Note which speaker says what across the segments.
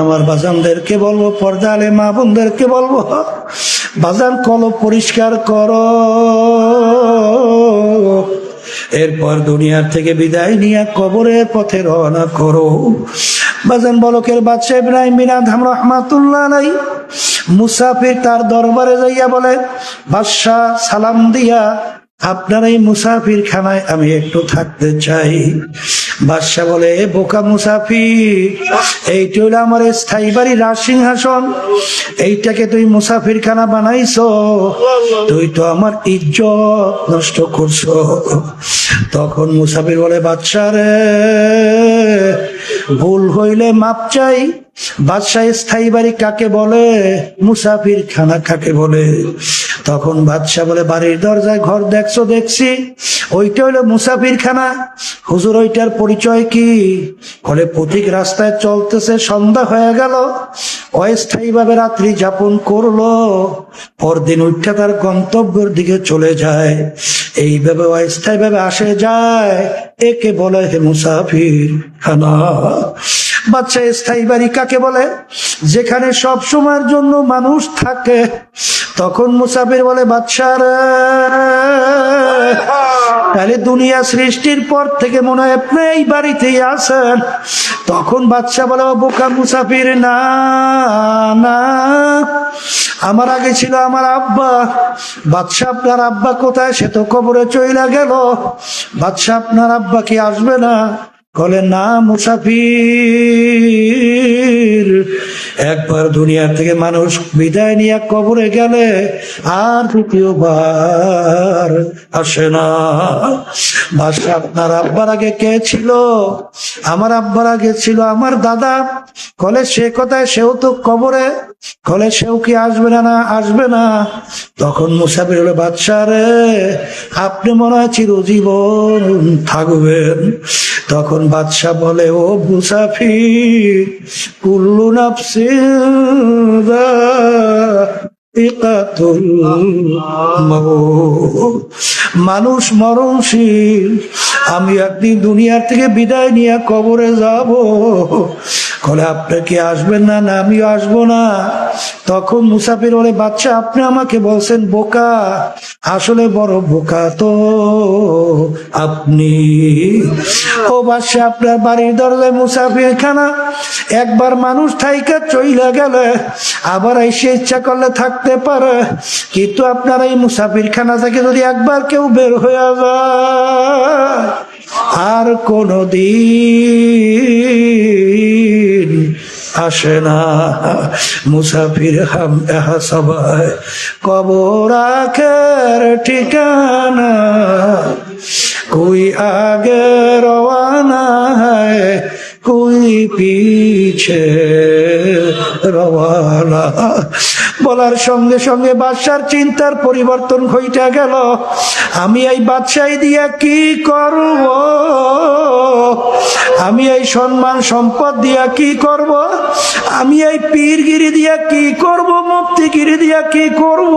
Speaker 1: আমার বাজানদেরকে বলবো, পর্দা আলে মা বোনদেরকে বলবো, বাজান কলব পরিষ্কার করো। এরপর দুনিয়ার থেকে বিদায় নিয়ে কবরের পথে রওনা করো। বাজান বলকের বাদশা ইব্রাহিম বিন আদহাম রাহমাতুল্লাহ আলাইহি মুসাফির তার দরবারে যাইয়া বলে, বাদশা সালাম দিয়া আপনার এই মুসাফির খানায় আমি একটু থাকতে চাই। বাদশা বলে, বোকা মুসাফির, এইটা হলো আমার স্থায়ী বাড়ি, রাজসিংহাসন, এইটাকে তুই মুসাফির খানা বানাইছো, তুই তো আমার ইজ্জত নষ্ট করছো। তখন মুসাফির বলে, বাদশা রে, ভুল হইলে মাপ চাই। বাদশা স্থায়ী বাড়ি কাকে বলে, মুসাফির খানা কাকে বলে? তখন বাদশা বলে, বাড়ির দরজায় ঘর দেখছো? দেখছি, ওইটা হইলো মুসাফির খানা। হুজুর, ওইটার পরিচয় কি? বলে, পথিক রাস্তায় চলতেছে, সন্ধ্যা হয়ে গেল, অস্থায়ী ভাবে রাত্রি যাপন করলো, পরদিন উঠে তার গন্তব্যের দিকে চলে যায়, এইভাবে অস্থায়ী ভাবে আসে যায়, একে বলে হে মুসাফির খানা। বাচ্চা স্থায়ী বাড়ি কাকে বলে? যেখানে সব সময়ের জন্য মানুষ থাকে। তখন মুসাফির বলে, বাদশা রে, তাহলে দুনিয়া সৃষ্টির পর থেকে মনে হয় আপনি এই বাড়িতেই আছেন। তখন বাদশা বলে, বোকা মুসাফির, না না, আমার আগে ছিল আমার আব্বা। বাদশা, আপনার আব্বা কোথায়? সে তো কবরে চইলা গেল। বাদশা, আপনার আব্বা কি আসবে না? বলে, না মুসাফির, একবার দুনিয়া থেকে মানুষ বিদায় নিয়ে কবরে গেলে আর দ্বিতীয়বার আসে না। বাদশা, আপনার আব্বার আগে কে ছিল? আমার আব্বার আগে ছিল আমার দাদা। বলে, সে কোথায়? সেও তো কবরে। বলে, সেও কি আসবে না? না আসবে না। তখন মুসাফির হলো, বাদশা রে, আপনি মনে হয় চিরজীবন থাকবেন। তখন বাদশা বলে, ও মুসাফির, কুল্লু নাফসিন যায়িকাতুল মাউত, মানুষ মরণশীল, আমি একদিন দুনিয়ার থেকে বিদায় নিয়ে কবরে যাব। বলে, আপনি কি আসবেন না? না, আমিও আসবো না। তখন মুসাফির বলে, বাচ্চা, আপনি আমাকে বলছেন বোকা, আসলে বড় বোকা তো আপনি। ও বাদশা, আপনার বাড়ির দরজায় মুসাফির খানা, একবার মানুষ থাইকা চইলা গেলে আবার এসে ইচ্ছা করলে থাকতে পারে, কিন্তু আপনার এই মুসাফির খানা থেকে যদি একবার কেউ বের হয়ে যায় আর কোনদিন আসে না। মুসাফির হাম এহা সবাই কবর আখের ঠিকানা, কোই আগে রওয়ানা হ্যায়, কোই পিছে রওয়ানা। বলার সঙ্গে সঙ্গে বাদশার চিন্তার পরিবর্তন ঘটে গেল। আমি এই বাদশাহী দিয়া কি করব? আমি এই সম্মান সম্পদ দিয়া কি করব? আমি এই পীরগিরি দিয়া কি করব? মুফতিগিরি দিয়া কি করব?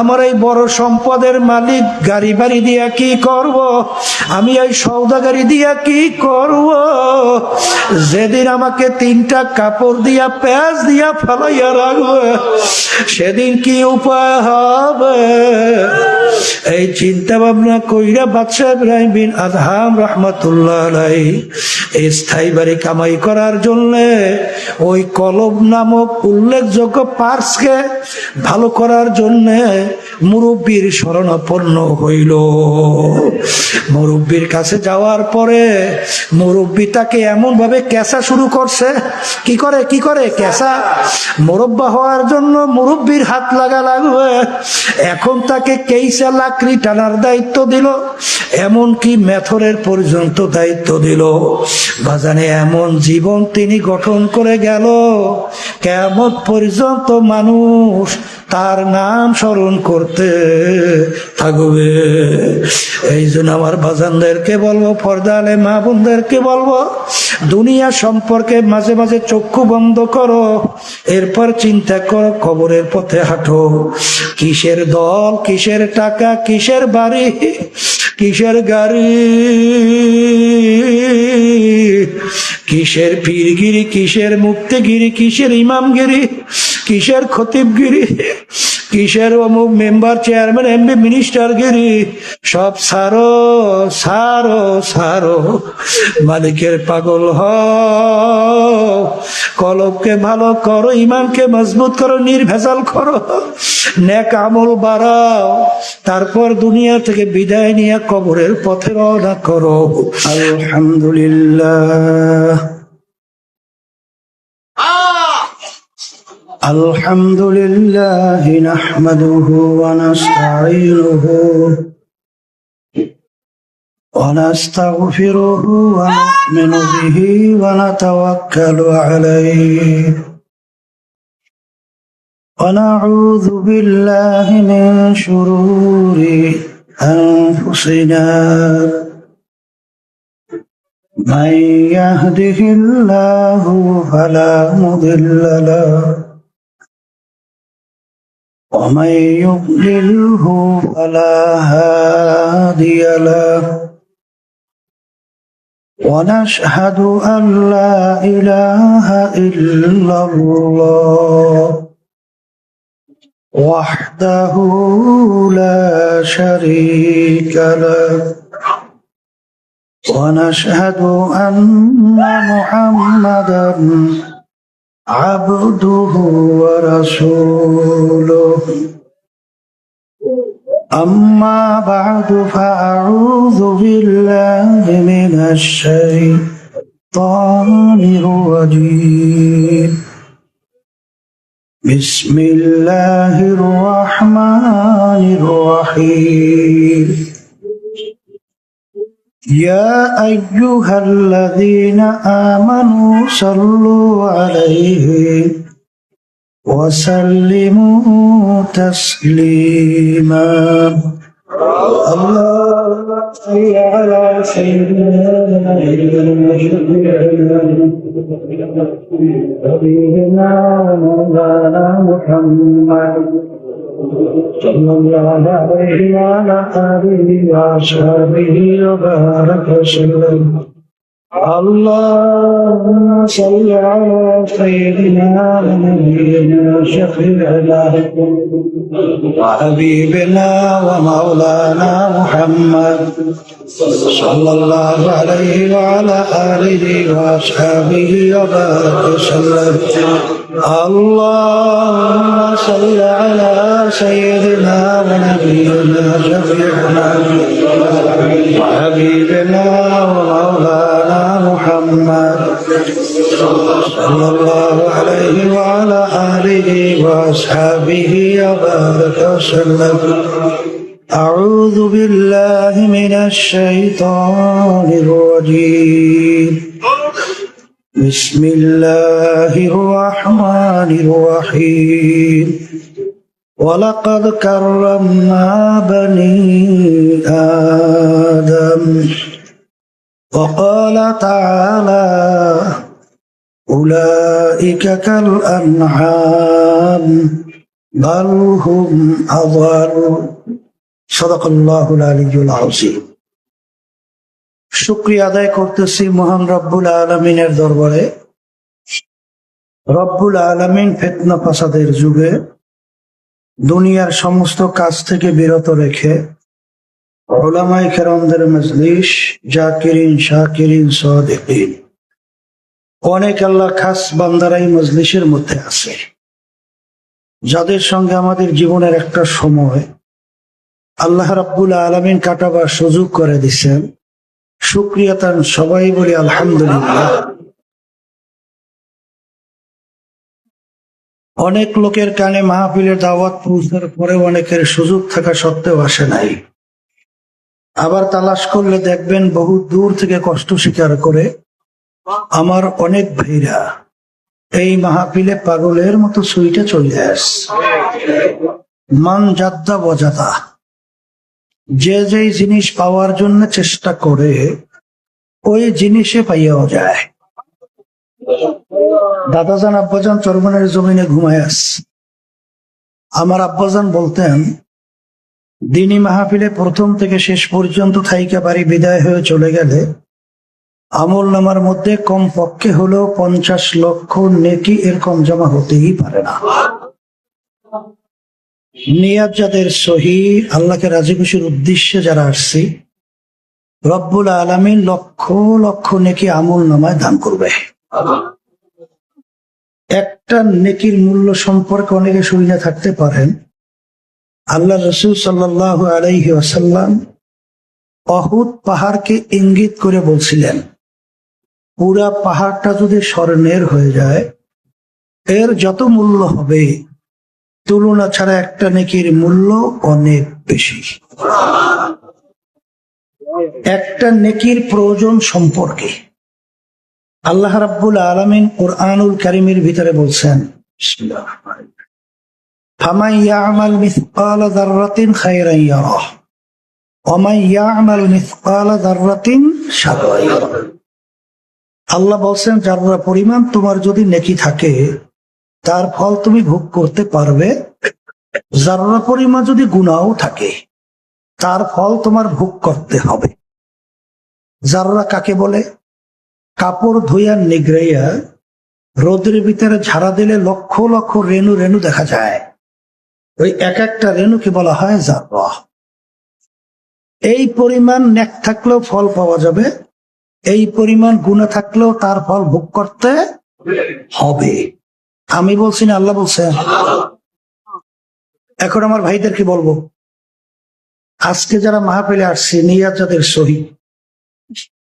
Speaker 1: আমার এই বড় সম্পদের মালিক গাড়ি বাড়ি দিয়া কি করব? আমি এই সওদাগারি দিয়া কি করব? যেদিন আমাকে 3টা কাপড় দিয়া পেঁয়াজ দিয়া ফালাইয়া রাখবে, সেদিন কি উপায় হবে? এই চিন্তা ভাবনা কইরা বাদশা ইব্রাহিম বিন আদহাম রাহমাতুল্লাহ আলাইহি স্থায়ী বাড়ি কামাই করার জন্য ওই কলব নামক উল্লেখযোগ্য পার্সকে ভালো করার জন্য মুরব্বীর শরণাপন্ন হইল। মুরব্বীর কাছে যাওয়ার পরে মুরব্বী তাকে এমন ভাবে কেসা শুরু করছে। কি করে কেসা? মুরব্বা হওয়ার জন্য মুরব্বীর হাত লাগা লাগবে। এখন তাকে কেইসা লাকড়ি টানার দায়িত্ব দিল, এমনকি মেথরের পর্যন্ত দায়িত্ব দিল। বাজানে এমন জীবন তিনি গঠন করে গেল, কিয়ামত পর্যন্ত মানুষ তার নাম স্মরণ করতে থাকবে। এই জন্য আমার বাজানদেরকে বলবো, পর্দা আলে মা বোনদেরকে বলবো, দুনিয়া সম্পর্কে মাঝে মাঝে চক্ষু বন্ধ করো, এরপর চিন্তা করো, কবরের পথে হাঁটো। কিসের দল, কিসের টাকা, কিসের বাড়ি, কিসের গাড়ি, কিসের পীরগিরি, কিসের মুক্তিগিরি, কিসের ইমামগিরি, কিসের খতিবগিরি, কিসের অমুক মেম্বার, চেয়ারম্যান, এমপি, মিনিস্টারগিরি, সব সারো সারো সারো। মালিকের পাগল হও, কলবকে ভালো করো, ইমানকে মজবুত করো, নির্ভেজাল করো, নেক আমল বাড়াও, তারপর দুনিয়া থেকে বিদায় নিয়ে কবরের পথে রওনা করো। আলহামদুলিল্লাহ, আলহামদুলিল্লাহ নাহমাদুহু ওয়া নাস্তাঈনুহু ওয়া নাস্তাগফিরুহু ওয়া নু'মিনু বিহি ওয়া নাতাওয়াক্কালু আলাইহি ওয়া নাউযু বিল্লাহি মিন শুরুরি আনফুসিনা মান ইয়াহদিহিল্লাহু ফালা মুদিল্লা লাহু ومن يضلله فلا هادي له ونشهد أن لا إله إلا الله وحده لا شريك له ونشهد أن محمدا عبده ورسوله أما بعد فأعوذ بالله من الشيطان الرجيم بسم الله الرحمن الرحيم يا أيها الذين آمنوا صلوا عليه وسلموا تسليما اللهم صل على سيدنا حبيبنا ومولانا محمد صلى الله عليه وعلى آله وصحبه وبارك وسلم اللهم صل على سيدنا ونبينا شفيعنا وحبيبنا ومولانا محمد صلى الله عليه وعلى آله وصحبه وبارك وسلم اللهم صل على سيدنا ونبينا شفيعنا وحبيبنا ومولانا محمد صلى الله عليه وعلى آله وأصحابه وبارك وسلم أعوذ بالله من الشيطان الرجيم بسم الله الرحمن الرحيم ولقد كرمنا بني آدم وقال تعالى أولئك كالأنعام بل هم أضل صدق الله العلي العظيم শুকরিয়া আদায় করতেছি মহান রব্বুল আলামিনের দরবারে। রব্বুল আলামিন ফিতনা ফাসাদের যুগে দুনিয়ার সমস্ত কাজ থেকে বিরত রেখে উলামায়ে কেরামদের মজলিস, জাকিরিন, শাকিরিন, সাদিকিন, অনেক আল্লাহ খাস বান্দারাই মজলিসের মধ্যে আছে, যাদের সঙ্গে আমাদের জীবনের একটা সময় আল্লাহ রাব্বুল আলামিন কাটাবার সুযোগ করে দিচ্ছেন। শুকরিয়া তার সবাই বলি আলহামদুলিল্লাহ। অনেক লোকের কানে মাহফিলের দাওয়াত পৌঁছার পরে অনেকের সুযোগ থাকা সত্ত্বেও আসে নাই। আবার তালাশ করলে দেখবেন বহু দূর থেকে কষ্ট স্বীকার করে আমার অনেক ভাইরা এই মাহফিলে পাগলের মতো সুইটে চলে আসে। মান জাদ্দা বজাদা, যে যেই জিনিস পাওয়ার জন্য চেষ্টা করে ওই জিনিসে পাইয়াও যায়। দাদাজান আব্বাজান চরমনের জমিনে ঘুমায় আস। আমার আব্বাজান বলতেন, দিনী মাহফিলে প্রথম থেকে শেষ পর্যন্ত থাইকা বাড়ি বিদায় হয়ে চলে গেলে আমল নামার মধ্যে কম পক্ষে হলেও 50 লক্ষ নেকি, এরকম জমা হতেই পারে না। নিয়াত যাদের সহি, আল্লাহকে রাজি খুশির উদ্দেশ্যে যারা আসছি, রব্বুল আলামিন লক্ষ লক্ষ নেকি আমল নামায় দান করবে। একটা নেকির মূল্য সম্পর্কে অনেকে শুনে থাকতে পারেন, আল্লাহ রসুল সাল্লাল্লাহু আলাইহি ওয়াসাল্লাম অহুদ পাহাড়কে ইঙ্গিত করে বলছিলেন, পুরা পাহাড়টা যদি স্বর্ণের হয়ে যায়, এর যত মূল্য হবে তুলনা ছাড়া একটা নেকির মূল্য অনেক বেশি। একটা নেকির প্রয়োজন সম্পর্কে আল্লাহ রাব্বুল আলামিন কুরআনুল কারীমের ভিতরে বলছেন, ফামান ইয়ামাল মিসকালা যাররাতিন খায়রান ইয়ারাহ ওয়া মান ইয়ামাল মিসকালা যাররাতিন শাররান ইয়ারাহ। আল্লাহ বলছেন, যারা পরিমাণ তোমার যদি নেকি থাকে তার ফল তুমি ভোগ করতে পারবে, যারা পরিমাণ যদি গুনাহও থাকে তার ফল তোমার ভোগ করতে হবে। যারা কাকে বলে? কাপড় ধুইয়া নিগড়াইয়া রোদের ভিতরে ঝাড়া দিলে লক্ষ লক্ষ রেণু রেণু দেখা যায়, ওই এক একটা রেণুকে বলা হয় যারা। এই পরিমাণ নেক থাকলেও ফল পাওয়া যাবে, এই পরিমাণ গুনাহ থাকলেও তার ফল ভোগ করতে হবে। আমি বলছি না, আল্লাহ বলছেন। এখন আমার ভাইদেরকে বলবো, আজকে যারা মাহফিলে আসছে, নিয়াত যাদের সহি,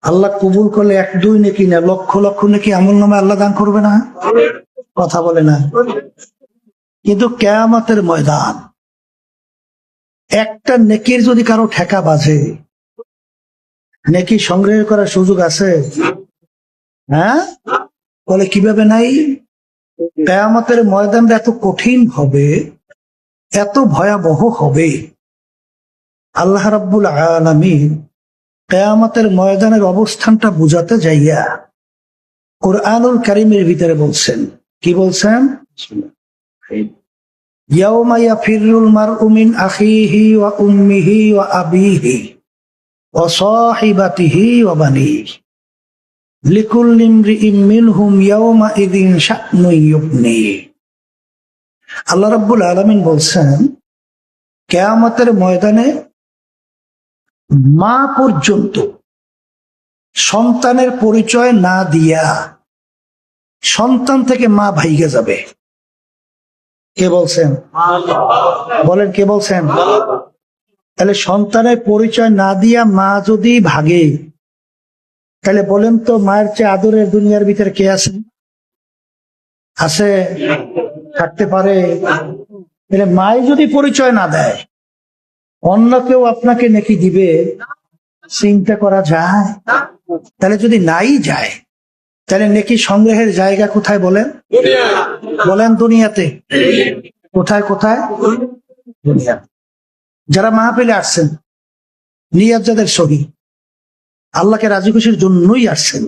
Speaker 1: আল্লাহ কবুল করলে 1-2 নেকি না, লক্ষ লক্ষ নেকি আমল নামে আল্লাহ দান করবে না? কথা বলে না। কিন্তু কিয়ামতের ময়দান একটা নেকির যদি কারো ঠেকা বাজে, নেকি সংগ্রহ করার সুযোগ আছে? হ্যাঁ, বলে কিভাবে নাই? কিয়ামতের ময়দানটা এত কঠিন হবে, এত ভয়াবহ হবে, আল্লাহ রাব্বুল আলামিন কিয়ামতের ময়দানের অবস্থানটা বুঝাতে যাইয়া কুরআনুল কারীমের ভিতরে বলছেন, কি বলছেন? ইয়াউমা ইয়াফিরুল মারউ মিন আখিহি ওয়া উম্মিহি ওয়া আবিহি ওয়া সাহিবাতিহি ওয়া বানিহি লিকুল্লি ইমরিইম মিনহুম ইয়াউমা ইযিন শা'নুন ইউগনি। আল্লাহ রাব্বুল আলামিন বলছেন, কিয়ামতের ময়দানে মা পর্যন্ত সন্তানের পরিচয় না দিয়া সন্তান থেকে মা ভাইগে যাবে। কে বলছেন? বলেন, কে বলছেন? তাহলে সন্তানের পরিচয় না দিয়া মা যদি ভাগে, তাহলে বলেন তো মায়ের চেয়ে আদরের দুনিয়ার ভিতরে কে আছে? আছে? থাকতে পারে? তাহলে মাই যদি পরিচয় না দেয়, অন্য কেউ আপনাকে নেকি দিবে চিন্তা করা যায়? তাহলে যদি নাই যায়, তাহলে নেকি সংগ্রহের জায়গা কোথায় বলেন? বলেন, দুনিয়াতে। কোথায় কোথায়? দুনিয়া। যারা মাহফিলে আসছেন, নিয়াত যাদের সহি, আল্লাহকে রাজি খুশির জন্যই আসছেন,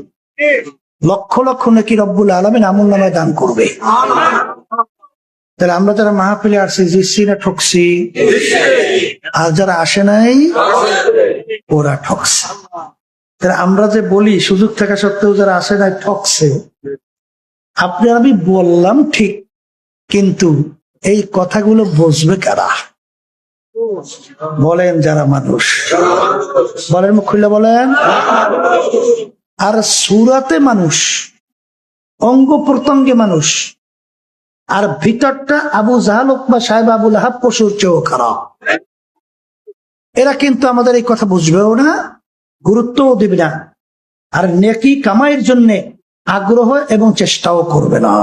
Speaker 1: লক্ষ লক্ষ নেকি রব্বুল আলামিন আমল নামায় দান করবে। তাহলে আমরা যারা মাহফিলে আসছি, জিতছি না ঠকছি? আর যারা আসে নাই ওরা ঠকছে। তাহলে আমরা যে বলি সুযোগ থাকা সত্ত্বেও যারা আসে নাই ঠকছে, আপনি আমি বললাম ঠিক, কিন্তু এই কথাগুলো বুঝবে কারা? বলেন, যারা মানুষ। বলেন, মুখ খুলে বলেন। আর সুরাতে মানুষ, অঙ্গ প্রত্যঙ্গে মানুষ, আর ভিতরটা আবু জাহাল উকবা সাহেব আবু লাহাব পশুর চেয়েও খারাপ। এরা কিন্তু আমাদের এই কথা বুঝবেও না, গুরুত্বও দেবে না, আর নেকি কামাইয়ের জন্য আগ্রহ এবং চেষ্টাও করবে না।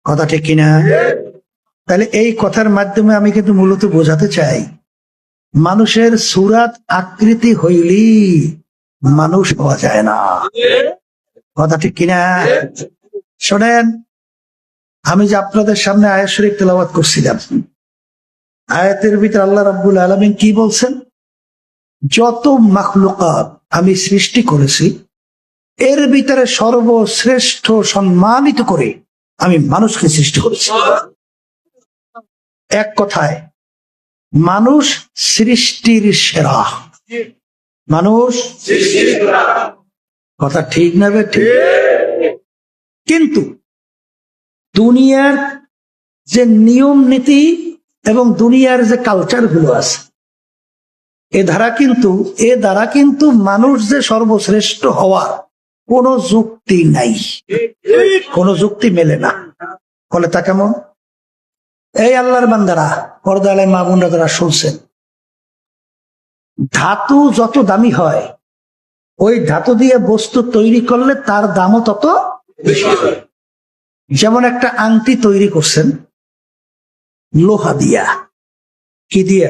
Speaker 1: কথা ঠিক কিনা? তাহলে এই কথার মাধ্যমে আমি কিন্তু মূলত বোঝাতে চাই, মানুষের সুরাত আকৃতি হইলি মানুষ হওয়া যায় না। কথা ঠিক কিনা? শোনেন, আমি যে আপনাদের সামনে আয়াত শরীফ তেলাওয়াত করছিলাম, আয়াতের ভিতরে আল্লাহ রাব্বুল আলামিন কি বলছেন? যত মাখলুকাত আমি সৃষ্টি করেছি, এর ভিতরে সর্বশ্রেষ্ঠ সম্মানিত করে আমি মানুষকে সৃষ্টি করেছি। এক কথায়, মানুষ সৃষ্টির সেরা। মানুষ কথা ঠিক না বে ঠিক? কিন্তু দুনিয়ার যে নিয়ম নীতি এবং দুনিয়ার যে কালচার গুলো আছে, এ দ্বারা কিন্তু মানুষ যে সর্বশ্রেষ্ঠ হওয়ার কোনো যুক্তি নাই, কোনো যুক্তি মেলে না। বলে তা কেমন? এই আল্লাহর বান্দারা, পর্দায় মা বোনরা যারা শুনছেন, ধাতু যত দামি হয়, ওই ধাতু দিয়ে বস্তু তৈরি করলে তার দামও তত বেশি হয়। যেমন একটা আংটি তৈরি করছেন লোহা দিয়া, কি দিয়া?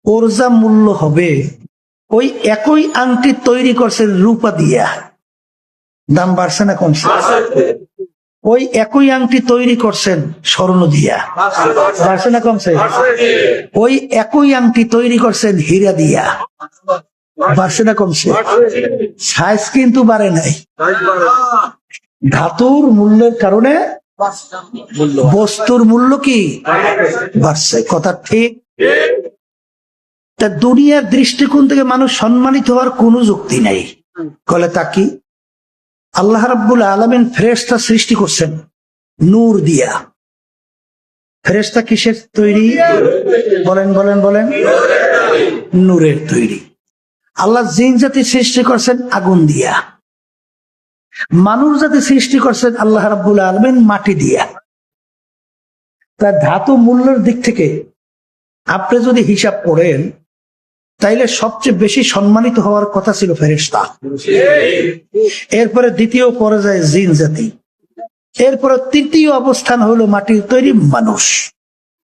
Speaker 1: ওর যা মূল্য হবে, ওই একই আংটি তৈরি করছেন রূপা দিয়া, দাম বাড়ছে না কমছে? ওই একই আংটি তৈরি করছেন স্বর্ণ দিয়া, বাড়ছে না কমছে? ওই একই আংটি তৈরি করছেন হীরা দিয়া, বাড়ছে না কমছে? সাইজ কিন্তু বাড়ে নাই। ধাতুর মূল্যের কারণে বস্তুর মূল্য কি বাড়ছে? কথা ঠিক? তা দুনিয়ার দৃষ্টিকোণ থেকে মানুষ সম্মানিত হওয়ার কোনো যুক্তি নাই। কলে তা কি? আল্লাহ রাব্বুল আলামিন ফেরেশতা সৃষ্টি করছেন নূর দিয়া। ফেরেশতা কিসের তৈরি? বলেন বলেন বলেন। নূরের তৈরি। আল্লাহ জিন জাতি সৃষ্টি করছেন আগুন দিয়া। মানুষ জাতি সৃষ্টি করছেন আল্লাহ রাব্বুল আলামিন মাটি দিয়া। তার ধাতু মূল্যের দিক থেকে আপনি যদি হিসাব করেন, তাইলে সবচেয়ে বেশি সম্মানিত হওয়ার কথা ছিল ফেরেশতা, এরপরে দ্বিতীয় পর্যায়ে জিন জাতি, এরপরে তৃতীয় অবস্থান হলো মাটির তৈরি মানুষ।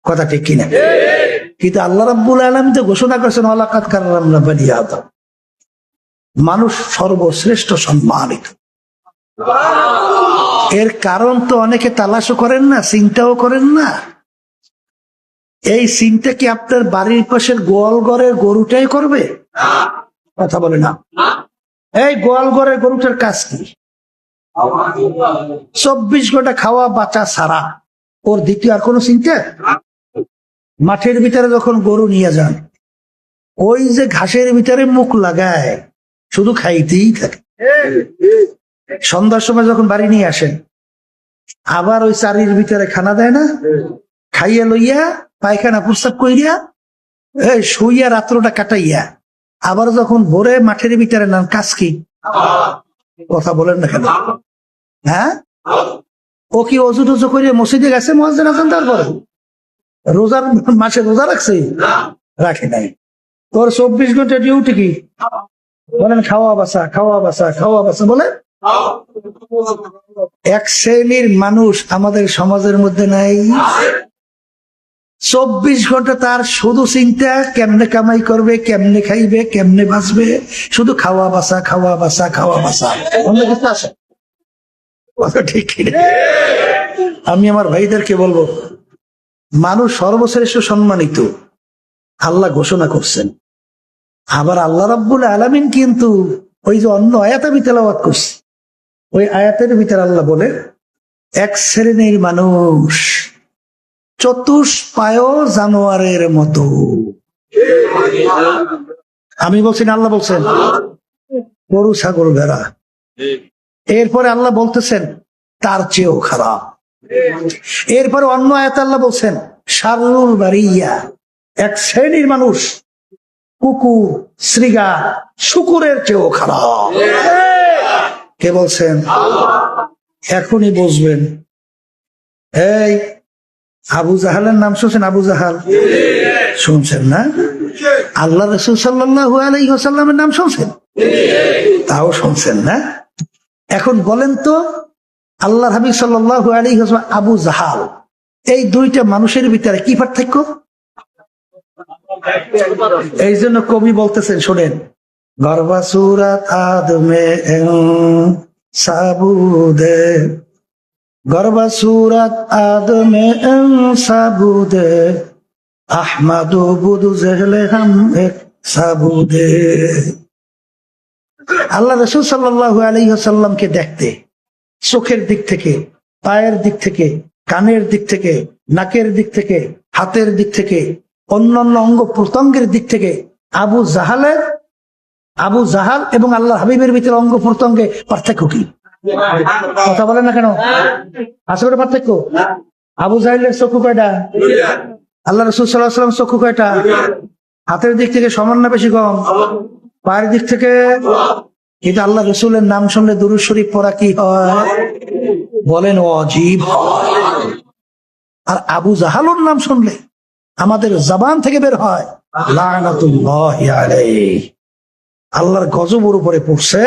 Speaker 1: কথা ঠিক কিনা? কিন্তু আল্লাহ রাব্বুল আলামিন তো ঘোষণা করেছেন ওয়ালাকাদ কাররামনা বানি আদম, মানুষ সর্বশ্রেষ্ঠ সম্মানিত। এর কারণ তো অনেকে তালাশও করেন না, চিন্তাও করেন না। এই চিন্তা কি আপনার বাড়ির পাশের গোয়াল ঘরের গরুটাই করবে? কথা বলে না। এই গোয়াল ঘরের গরুটার কাজ কি? 24 ঘন্টা খাওয়া বাঁচা ছাড়া ওর দ্বিতীয় আর কোনো চিন্তা? মাঠের ভিতরে যখন গরু নিয়ে যান, ওই যে ঘাসের ভিতরে মুখ লাগায় শুধু খাইতেই থাকে। সন্ধ্যার সময় যখন বাড়ি নিয়ে আসেন, আবার ওই চারির ভিতরে খানা দেয় না, খাইয়া লইয়া পায়খানা প্রস্তাব কইয়া শুইয়া রাত্রটা কাটাইয়া আবার যখন ভোরে মাঠের ভিতরে নান, কাজ কি? কথা বলেন না কেন? হ্যাঁ, ও কি অজু টজু করে মসজিদে গেছে মুয়াজ্জিন আছেন? তারপরে রোজার মাসে রোজা রাখছে? রাখে নাই। তোর 24 ঘন্টা ডিউটি কি? বলেন খাওয়া বাসা, খাওয়া বাসা, খাওয়া বাসা। বলে এক শ্রেণীর মানুষ আমাদের সমাজের মধ্যে নাই। 24 ঘন্টা তার শুধু চিন্তা কেমনে কামাই করবে, কেমনে খাইবে, কেমনে বাঁচবে, শুধু খাওয়া বাসা, খাওয়া বাসা, খাওয়া বাসা। ঠিক। আমি আমার ভাইদেরকে বলবো, মানুষ সর্বশ্রেষ্ঠ সম্মানিত আল্লাহ ঘোষণা করছেন। আবার আল্লাহ রাব্বুল আলামিন কিন্তু ওই যে অন্য আয়াত আমি তেলাওয়াত করছি, ওই আয়াতের ভিতরে আল্লাহ বলে এক শ্রেণীর মানুষ চতুষ্পায় জানোয়ারের মতো। আমি বলছি না, আল্লাহ বলছেন গরু ছাগল ভেড়া। এরপরে আল্লাহ বলতেছেন তার চেয়েও খারাপ। এরপরে অন্য আয়াত আল্লাহ বলছেন শাররুল বারিয়া, এক শ্রেণীর মানুষ কুকুর, শ্রীগা, শুকুরের চেয়েও খারাপ। কে বলছেন? এখনই বুঝবেন। এই আবু জাহালের নাম শুনছেন? আবু জাহাল শুনছেন না? আল্লাহ রাসূল সাল্লাল্লাহু আলাইহি ওয়াসাল্লামের নাম শুনছেন? তাও শুনছেন না? এখন বলেন তো, আল্লাহর হাবিব সাল্লাল্লাহু আলাইহি ওয়াসাল্লাম, আবু জাহাল, এই দুইটা মানুষের ভিতরে কি পার্থক্য? এই জন্য কবি বলতেছেন, শোনেন, গর্বা সুরাত আদমে সাবুদে, গর্বা সুরাত আদমে সাবুদে, আহমাদু বুদু জেহলে হাম এক সাবুদে। আল্লাহ রাসূল সাল্লাল্লাহু আলাইহি ওয়াসাল্লামকে দেখতে চোখের দিক থেকে, পায়ের দিক থেকে, কানের দিক থেকে, নাকের দিক থেকে, হাতের দিক থেকে, অন্যান্য অঙ্গ প্রত্যঙ্গের দিক থেকে আবু জাহালের আবু জাহাল এবং আল্লাহ হাবিবের ভিতরে অঙ্গ প্রত্যঙ্গে পার্থক্য কি? কথা বলেন না কেন? আসলে পার্থক্য? আবু জাহেলের চক্ষু কয়টা? আল্লাহ রাসূল সাল্লাল্লাহু আলাইহি ওয়াসাল্লাম চক্ষু কয়টা? হাতের দিক থেকে সমান না বেশি কম? পায়ের দিক থেকে? কিন্তু আল্লাহ রসুলের নাম শুনলে দুরূদ শরীফ পড়া কি হয়? বলেন ওয়াজিব হয়। আর আবু জাহালুর নাম শুনলে আমাদের জবান থেকে বের হয় লানাতুল্লাহি আলাইহি, আল্লাহর গজব ওর উপরে পড়ছে,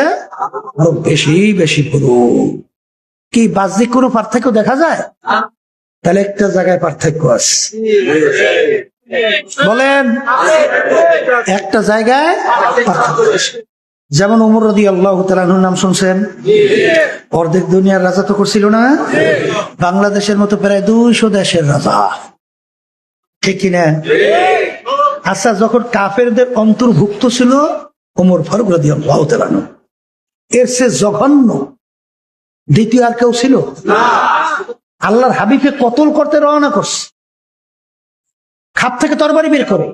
Speaker 1: আরো বেশি বেশি পড়ুন। কি বাহ্যিক কোনো পার্থক্য দেখা যায়? তাহলে একটা জায়গায় পার্থক্য আছে, বলেন একটা জায়গায় পার্থক্য আছে। যেমন ওমর রাদিয়াল্লাহু তাআলা আনহুর নাম শুনছেন? অর্ধেক দুনিয়ার রাজা তো করছিল না? বাংলাদেশের মতো প্রায় 200 দেশের রাজা, ঠিক কিনা? আচ্ছা, যখন কাফেরদের অন্তর্ভুক্ত ছিল ওমর ফারুক রাদিয়াল্লাহু তাআলা আনহু, এর সে জঘন্য দ্বিতীয় আর কেউ ছিল? আল্লাহর হাবিবকে কতল করতে রওনা করছে, খাপ থেকে তরবারি বের করে,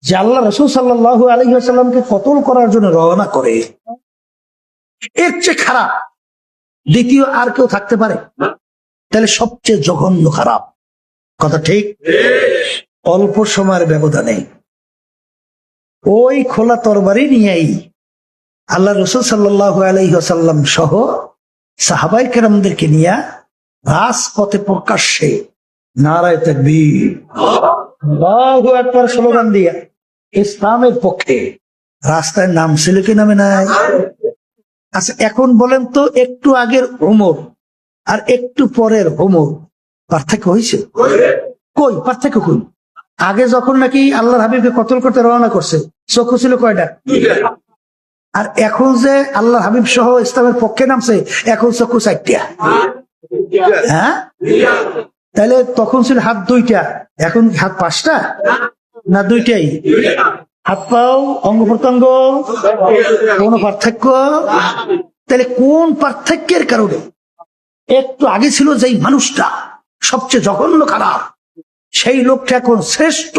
Speaker 1: যে আল্লাহ রাসূল সাল্লাল্লাহু আলাইহি ওয়াসাল্লামকে কতল করার জন্য রওনা করে, এর চেয়ে খারাপ দ্বিতীয় আর কেউ থাকতে পারে? তাহলে সবচেয়ে জঘন্য খারাপ, কথা ঠিক? অল্প সময়ের ব্যবধানে ওই খোলা তরবারি নিয়েই আল্লাহ রাসূল সাল্লাল্লাহু আলাইহি ওয়াসাল্লাম সহ সাহাবায়ে কেরামদেরকে নিয়ে রাজপথে প্রকাশ্যে নারায়ে তাকবীর, আল্লাহু আকবার স্লোগান দিয়া ইসলামের পক্ষে রাস্তায় নামছিল কি নামে নাই? আচ্ছা, এখন বলেন তো, একটু আগের ওমর আর একটু পরের ওমর পার্থক্য হয়েছে? কই পার্থক্য কই? আগে যখন নাকি আল্লাহর হাবিবকে কতল করতে রওনা করছে, চক্ষু ছিল কয়টা? আর এখন যে আল্লাহর হাবিব সহ ইসলামের পক্ষে নামছে, এখন চক্ষু 4টা। হ্যাঁ, তাহলে তখন ছিল হাত 2টা, এখন হাত 5টা না 2টাই? হাত পাও অঙ্গ প্রত্যঙ্গ কোন পার্থক্য? তাহলে কোন পার্থক্যের কারণে একটু আগে ছিল যেই মানুষটা সবচেয়ে জঘন্য খারাপ, সেই লোকটা এখন শ্রেষ্ঠ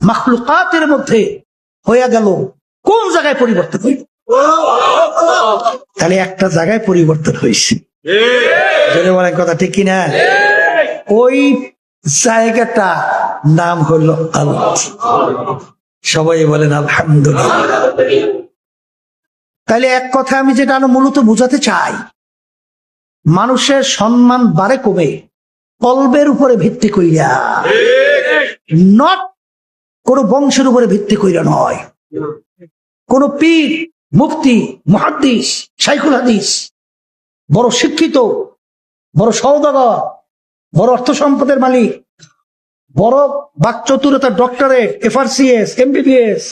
Speaker 1: মাখলুকাতের মধ্যে হয়ে গেল? কোন জায়গায় পরিবর্তন হইল? তাহলে একটা জায়গায় পরিবর্তন হয়েছে, কথা ঠিক কিনা? ওই জায়গাটা নাম হলো আল্লাহ। সবাই বলেন আলহামদুলিল্লাহ। তাহলে এক কথা আমি যেটা মূলত বোঝাতে চাই, মানুষের সম্মান বাড়ে কমে কলবের উপরে ভিত্তি কইরা, নট কোন বংশের উপরে ভিত্তি কইরা নয়, কোন পীর মুফতি মুহাদ্দিস শাইখুল হাদিস, বড় শিক্ষিত, বড় সওদাগর, বড় অর্থ সম্পদের মালিক, বড় বাকচতুরতার ডক্টরেট, FRCS, MBBS,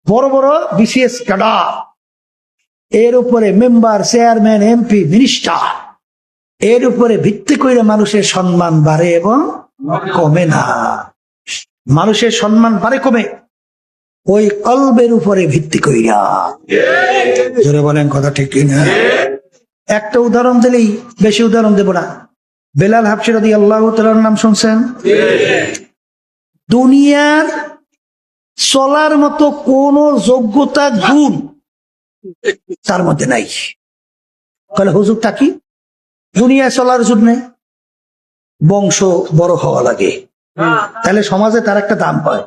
Speaker 1: বড় বড় BCS ক্যাডার, এর উপরে মেম্বার, চেয়ারম্যান, MP, মিনিস্টার, এর উপরে ভিত্তি করে মানুষের সম্মান বাড়ে এবং কমে না। মানুষের সম্মান বাড়ে কমে ওই কলবের উপরে ভিত্তি কইরা। জোরে বলেন কথা ঠিক কিনা? একটা উদাহরণ দিলেই, বেশি উদাহরণ দেব না। বেলাল হাবশী রাদিয়াল্লাহু তাআলার নাম শুনছেন? দুনিয়ার চলার মতো কোন যোগ্যতা গুণ তার মধ্যে নাই। তাহলে হুজুরটা কি? দুনিয়ায় চলার জন্য বংশ বড় হওয়া লাগে, তাহলে সমাজে তার একটা দাম পায়,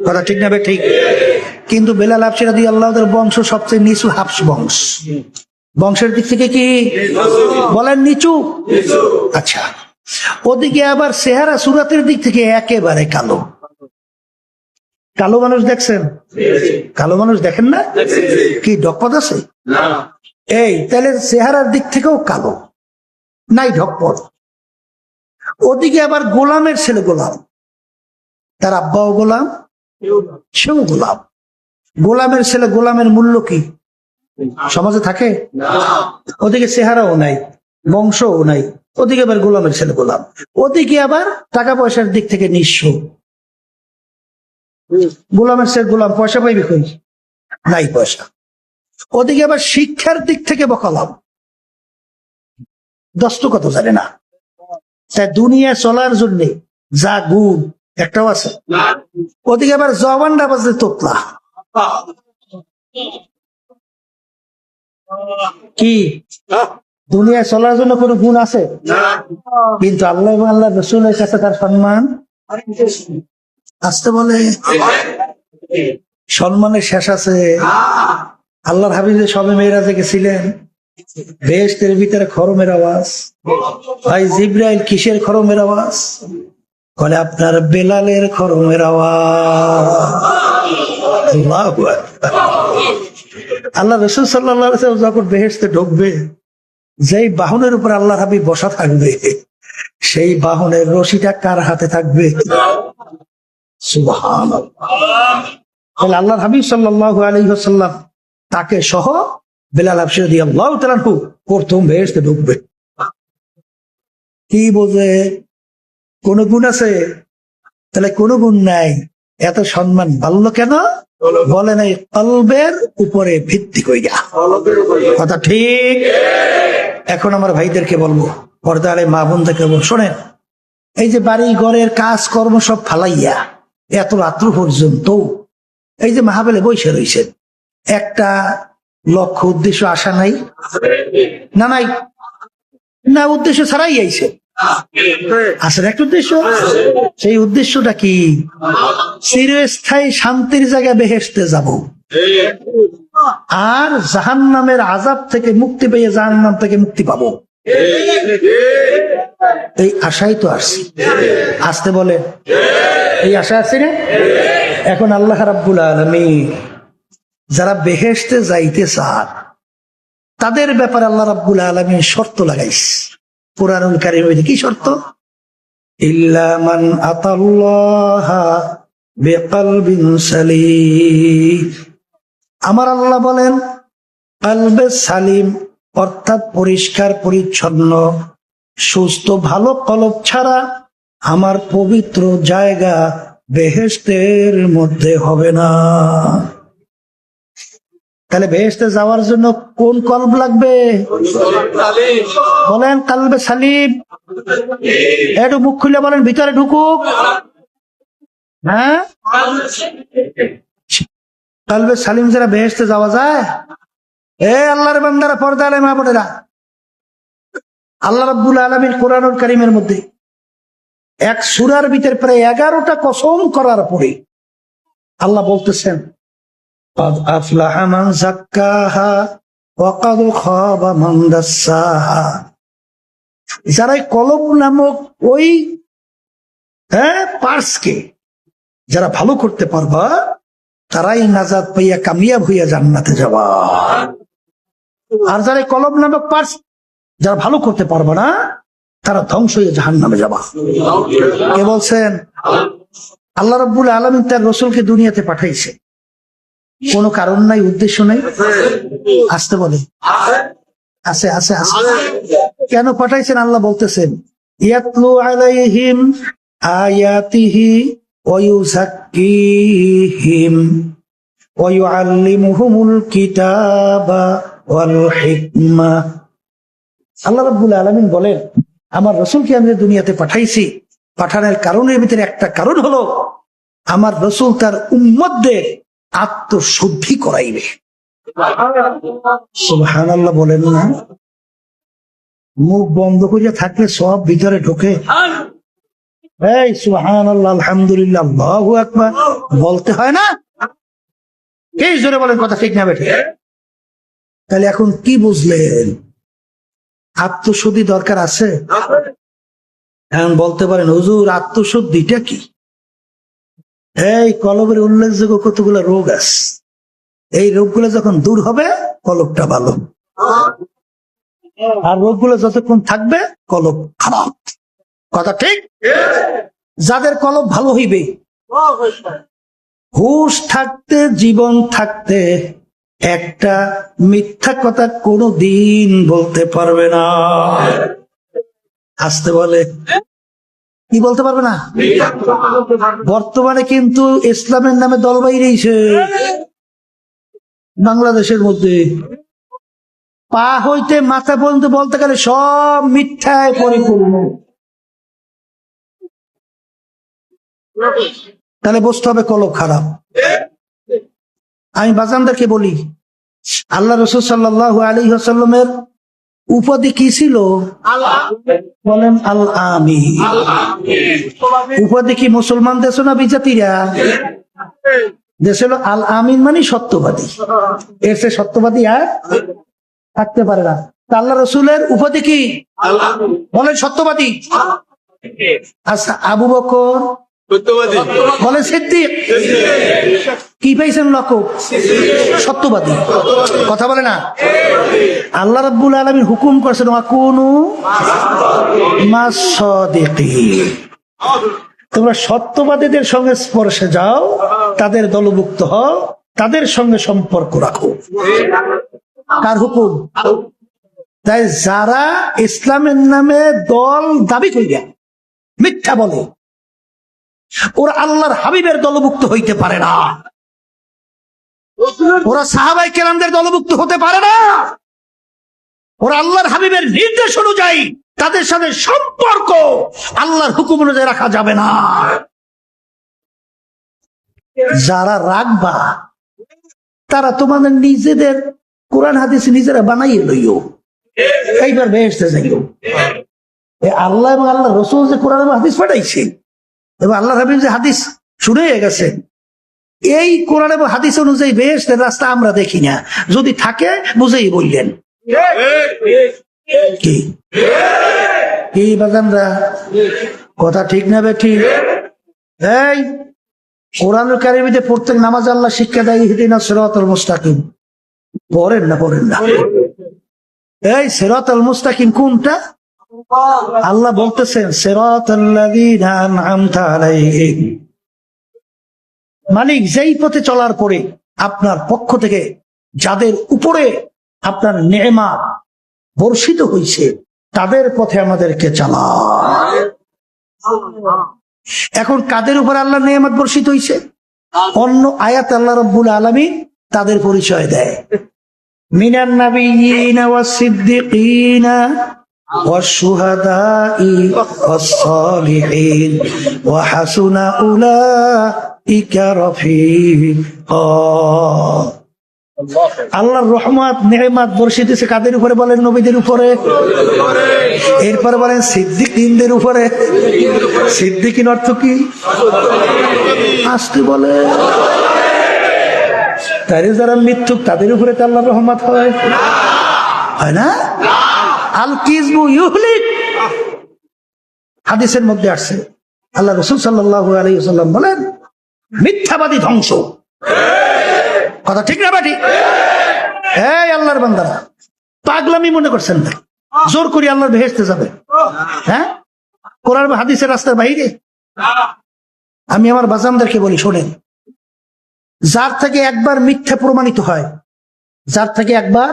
Speaker 1: কথা ঠিক না? ঠিক। কিন্তু বেলাল হাবশী রাদিয়াল্লাহু তাআলার বংশ সবচেয়ে নিচু হাবশ বংশ। বংশের দিক থেকে কি বলেন? নিচু। আচ্ছা, ওদিকে আবার চেহারা সুরাতের দিক থেকে একেবারে কালো। কালো মানুষ দেখছেন? কালো মানুষ দেখেন না? কি ঢকপট আছে? এই তাহলে চেহারার দিক থেকেও কালো, নাই ঢকপট। ওদিকে আবার গোলামের ছেলে গোলাম, তার আব্বাও গোলাম, সেও গোলাম। গোলামের ছেলে গোলামের মূল্য কি সমাজে থাকে? ওদিকে চেহারাও নাই, বংশও নাই, ওদিকে আবার গোলামের ছেলে গোলাম। ওদিকে আবার টাকা পয়সার দিক থেকে নিঃস্ব। গোলামের ছেলে গোলাম, পয়সা পাইবে কই? নাই পয়সা। ওদিকে আবার শিক্ষার দিক থেকে বকালাম, দস্ত কত জানে না। তাই দুনিয়া চলার জন্য যা গুণ একটাও আছে। ওদিকে আবার জবানটা বাজে তোতলা, কি দুনিয়ায় চলার জন্য কোনো গুণ আছে? কিন্তু আল্লাহ এবং আল্লাহ রসুলের কাছে তার সম্মান আসতে বলে সম্মানের শেষ আছে। আল্লাহর হাবিব সবে মেরাজে গেছিলেন, বেহেশতের ভিতরে খরমের আওয়াজ। ভাই জিব্রাইল কিসের খরমের আওয়াজ? বলে আপনার বেলালের খরমের আওয়াজ। আল্লাহু আকবার। আল্লাহ রসুল সাল্লাল্লাহু আলাইহি ওয়াসাল্লাম যখন বেহেশতে ঢুকবে, যেই বাহনের উপর আল্লাহ হাবিব বসা থাকবে, সেই বাহনের রশিটা কার হাতে থাকবে? সুবহানাল্লাহ। তাহলে আল্লাহর হাবিব সাল্লাল্লাহু আলাইহি ওয়াসাল্লাম তাকে সহ বেলাল হাবশী রাদিয়াল্লাহু তাআলা আনহু প্রথম বেহেশতে ঢুকবে। কি বোঝে? কোন গুণ আছে? তাহলে কোনো গুণ নাই, এত সম্মান বাড়ল কেন? বলে নাই কলবের উপরে ভিত্তি কইরা। কথা ঠিক। এখন আমার ভাইদেরকে বলবো, পর্দারে মা বোনদেরকে বলবো, শোনেন, এই যে বাড়ি ঘরের কাজ কর্ম সব ফালাইয়া এত রাত্র পর্যন্ত এই যে মাহফিলে বসে রয়েছেন, একটা লক্ষ্য উদ্দেশ্য আশা নাই? না নাই না, উদ্দেশ্য ছাড়াই আইছে। আসলে একটা উদ্দেশ্য, সেই উদ্দেশ্যটা কি? চিরস্থায়ী শান্তির জায়গায় বেহেশতে যাব, আর জাহান্নামের আযাব থেকে মুক্তি পেয়ে জাহান্নাম থেকে মুক্তি পাবো, এই আশাই তো আসছি। আসতে বলে এই আশা আছে না? এখন আল্লাহ রাব্বুল আলামিন যারা বেহেশতে যাইতে চান তাদের ব্যাপারে আল্লাহ রাব্বুল আলামিন শর্ত লাগাইছে কুরআনুল কারীমে। কি শর্ত? ইল্লা মান আতাল্লাহা বিকলবিন সালিম। আমার আল্লাহ বলেন, কলবে সালিম অর্থাৎ পরিষ্কার পরিচ্ছন্ন সুস্থ ভালো কলব ছাড়া আমার পবিত্র জায়গা বেহেশতের মধ্যে হবে না। তাহলে বেহেশতে যাওয়ার জন্য কোন কলব লাগবে? বলেন কলবে সালিম। একটু মুখ খুলে বলেন, ভিতরে ঢুকুক। হ্যাঁ, কলবে সালিম যারা বেহেশতে যাওয়া যায়। এ আল্লাহর বান্দারা, পর্দা আলে মা বোনেরা, আল্লাহ রাব্বুল আলামিন কুরআনুল কারীমের মধ্যে এক সূরার ভিতর প্রায় 11টা কসম করার পরে আল্লাহ বলতেছেন, قد أفلح من زكاها وقد خاب من دساها। যারা কলব নামক ওই পার্সকে যারা ভালো করতে পারবা, তারাই নাজাত পাইয়া কামিয়াব হইয়া জান্নাতে যাবা। আর যারা কলব নামক পার্স যারা ভালো করতে পারবা না, তারা ধ্বংস হয়ে জাহান্নামে যাবা। কে বলছেন? আল্লাহ রাব্বুল আলামিন তার রাসূলকে দুনিয়াতে পাঠাইছে, কোনো কারণ নাই, উদ্দেশ্য নাই। আসতে বলে আছে আছে আছে। কেন পাঠাইছেন? আল্লাহ বলতেছেন, ইয়াতলু আলাইহিম আয়াতিহি ওয়া ইউযাক্কিহিম ওয়া ইউআল্লিমুহুমুল কিতাবা ওয়াল হিকমা। আল্লাহ রাব্বুল আলামিন বলেন, আমার রাসূলকে আমি দুনিয়াতে পাঠাইছি, পাঠানোর কারণের ভিতরে একটা কারণ হলো আমার রাসূল তার উম্মতদের আত্মশুদ্ধি করাইবে। সুবহানাল্লাহ বলেন না? মুখ বন্ধ করিয়া থাকলে সব ভিতরে ঢোকে। এই সুবহানাল্লাহ, আলহামদুলিল্লাহ, আল্লাহু আকবার বলতে হয় না? কে জোরে বলেন, কথা ঠিক না বেঠে? তাহলে এখন কি বুঝলেন? আত্মশুদ্ধি দরকার আছে। এখন বলতে পারেন, হুজুর আত্মশুদ্ধিটা কি? এই কলবের উল্লেখযোগ্য কতগুলো রোগ আছে, এই রোগগুলো যখন দূর হবে কলবটা ভালো, আর রোগগুলো যতক্ষণ থাকবে কলব খারাপ। কথা ঠিক? যাদের কলব ভালো হইবে, হুশ থাকতে জীবন থাকতে একটা মিথ্যা কথা কোনো দিন বলতে পারবে না। আসতে বলে কি বলতে পারবে না? বর্তমানে কিন্তু ইসলামের নামে দল বাইরেছে বাংলাদেশের মধ্যে। পা হইতে মাথা পর্যন্ত বলতে গেলে সব মিথ্যায় পরিপূর্ণ। তাহলে বুঝতে হবে কলব খারাপ। আমি বাজানদেরকে বলি, আল্লাহ রাসূল সাল্লাল্লাহু আলাইহি ওয়াসাল্লামের উপাধি কি ছিল? বলেন আল আমিন। উপাধি কি মুসলমান দেশ না বিজাতিরা দেশ হলো আল আমিন, মানে সত্যবাদী। এর সে সত্যবাদী আর থাকতে পারে না। আল্লাহ রসুলের উপাধি কি? বলেন সত্যবাদী। আচ্ছা, আবু বকর বলেন সিদ্দিক। কি পাইছেন লকব? সত্যবাদী। কথা বলে না? আল্লাহ রাব্বুল আলামিন হুকুম করেছেন ওয়াকুনু মাস সাদিকিন, তোমরা সত্যবাদীদের সঙ্গে স্পর্শে যাও, তাদের দলভুক্ত হও, তাদের সঙ্গে সম্পর্ক রাখো। কার হুকুম? তাই যারা ইসলামের নামে দল দাবি করিয়া মিথ্যা বলে, ওরা আল্লাহর হাবিবের দলভুক্ত হইতে পারে না, ওরা সাহাবায়ে কেরামদের দলভুক্ত হতে পারে না, ওরা আল্লাহর হাবিবের নির্দেশ অনুযায়ী তাদের সাথে সম্পর্ক আল্লাহর হুকুম অনুযায়ী রাখা যাবে না। যারা রাখবা তারা তোমাদের নিজেদের কোরআন হাদিস নিজেরা বানাইয়ে লইও, এইবার বেহেশতে যাইও। আল্লাহ এবং আল্লাহ রসুল যে কোরআন এবং হাদিস পাঠাইছে এবং আল্লাহ হাবিব যে হাদিস শুনে গেছে, এই কোরআন এবং হাদিস অনুযায়ী বেহেশতের রাস্তা আমরা দেখি না। যদি থাকে বুঝেই বললেন কি কি বাগানরা কথা ঠিক না বেঠি? এই কোরআনুল কারীমে প্রত্যেক নামাজ আল্লাহ শিক্ষা দেয় ইহদিনাস সিরাতাল মুস্তাকিম। পড়েন না? এই সিরাতাল মুস্তাকিম কোনটা? আল্লাহ বলতেছেন সিরাতাল্লাযীনা আন'আমতা আলাইহিম, মালিক যেই পথে চলার পরে আপনার পক্ষ থেকে যাদের উপরে আপনার নেয়ামত বর্ষিত হয়েছে তাদের পথে আমাদেরকে চালান। এখন কাদের উপর আল্লাহ নেয়ামত বর্ষিত হয়েছে? অন্য আয়াত আল্লাহ রাব্বুল আলামিন তাদের পরিচয় দেয়, মিনান নাবিয়্যিনা ওয়াস সিদ্দিকিনা ওয়াশ শুহাদাই ওয়াস সালিহিন ওয়া হাসুনা উলাইকা রাফিকা। আল্লাহর রহমত নেয়ামত বর্ষিত হয়েছে কাদের উপরে? বলেন নবীদের উপরে। এরপরে বলেন সিদ্দিকীনদের উপরে। সিদ্দিকীন অর্থ কি? আসতে বলে তাই যারা মিথ্যুক তাদের উপরে তো আল্লাহর রহমত হয় না? আল কিযবু ইউহলিক, হাদিসের মধ্যে আসছে। আল্লাহ রাসূল সাল্লাল্লাহু আলাইহি ওয়াসাল্লাম বলেন মিথ্যাবাদী ধ্বংস। কথা ঠিক না বাটি? এই আল্লাহর বান্দারা, পাগলামি মনে করছেন না? জোর করে আল্লাহর বেহেশতে যাবে? হ্যাঁ, কোরআন বা হাদিসের রাস্তার বাইরে? আমি আমার বাজানদেরকে বলি, শোনেন, যার থেকে একবার মিথ্যা প্রমাণিত হয়, যার থেকে একবার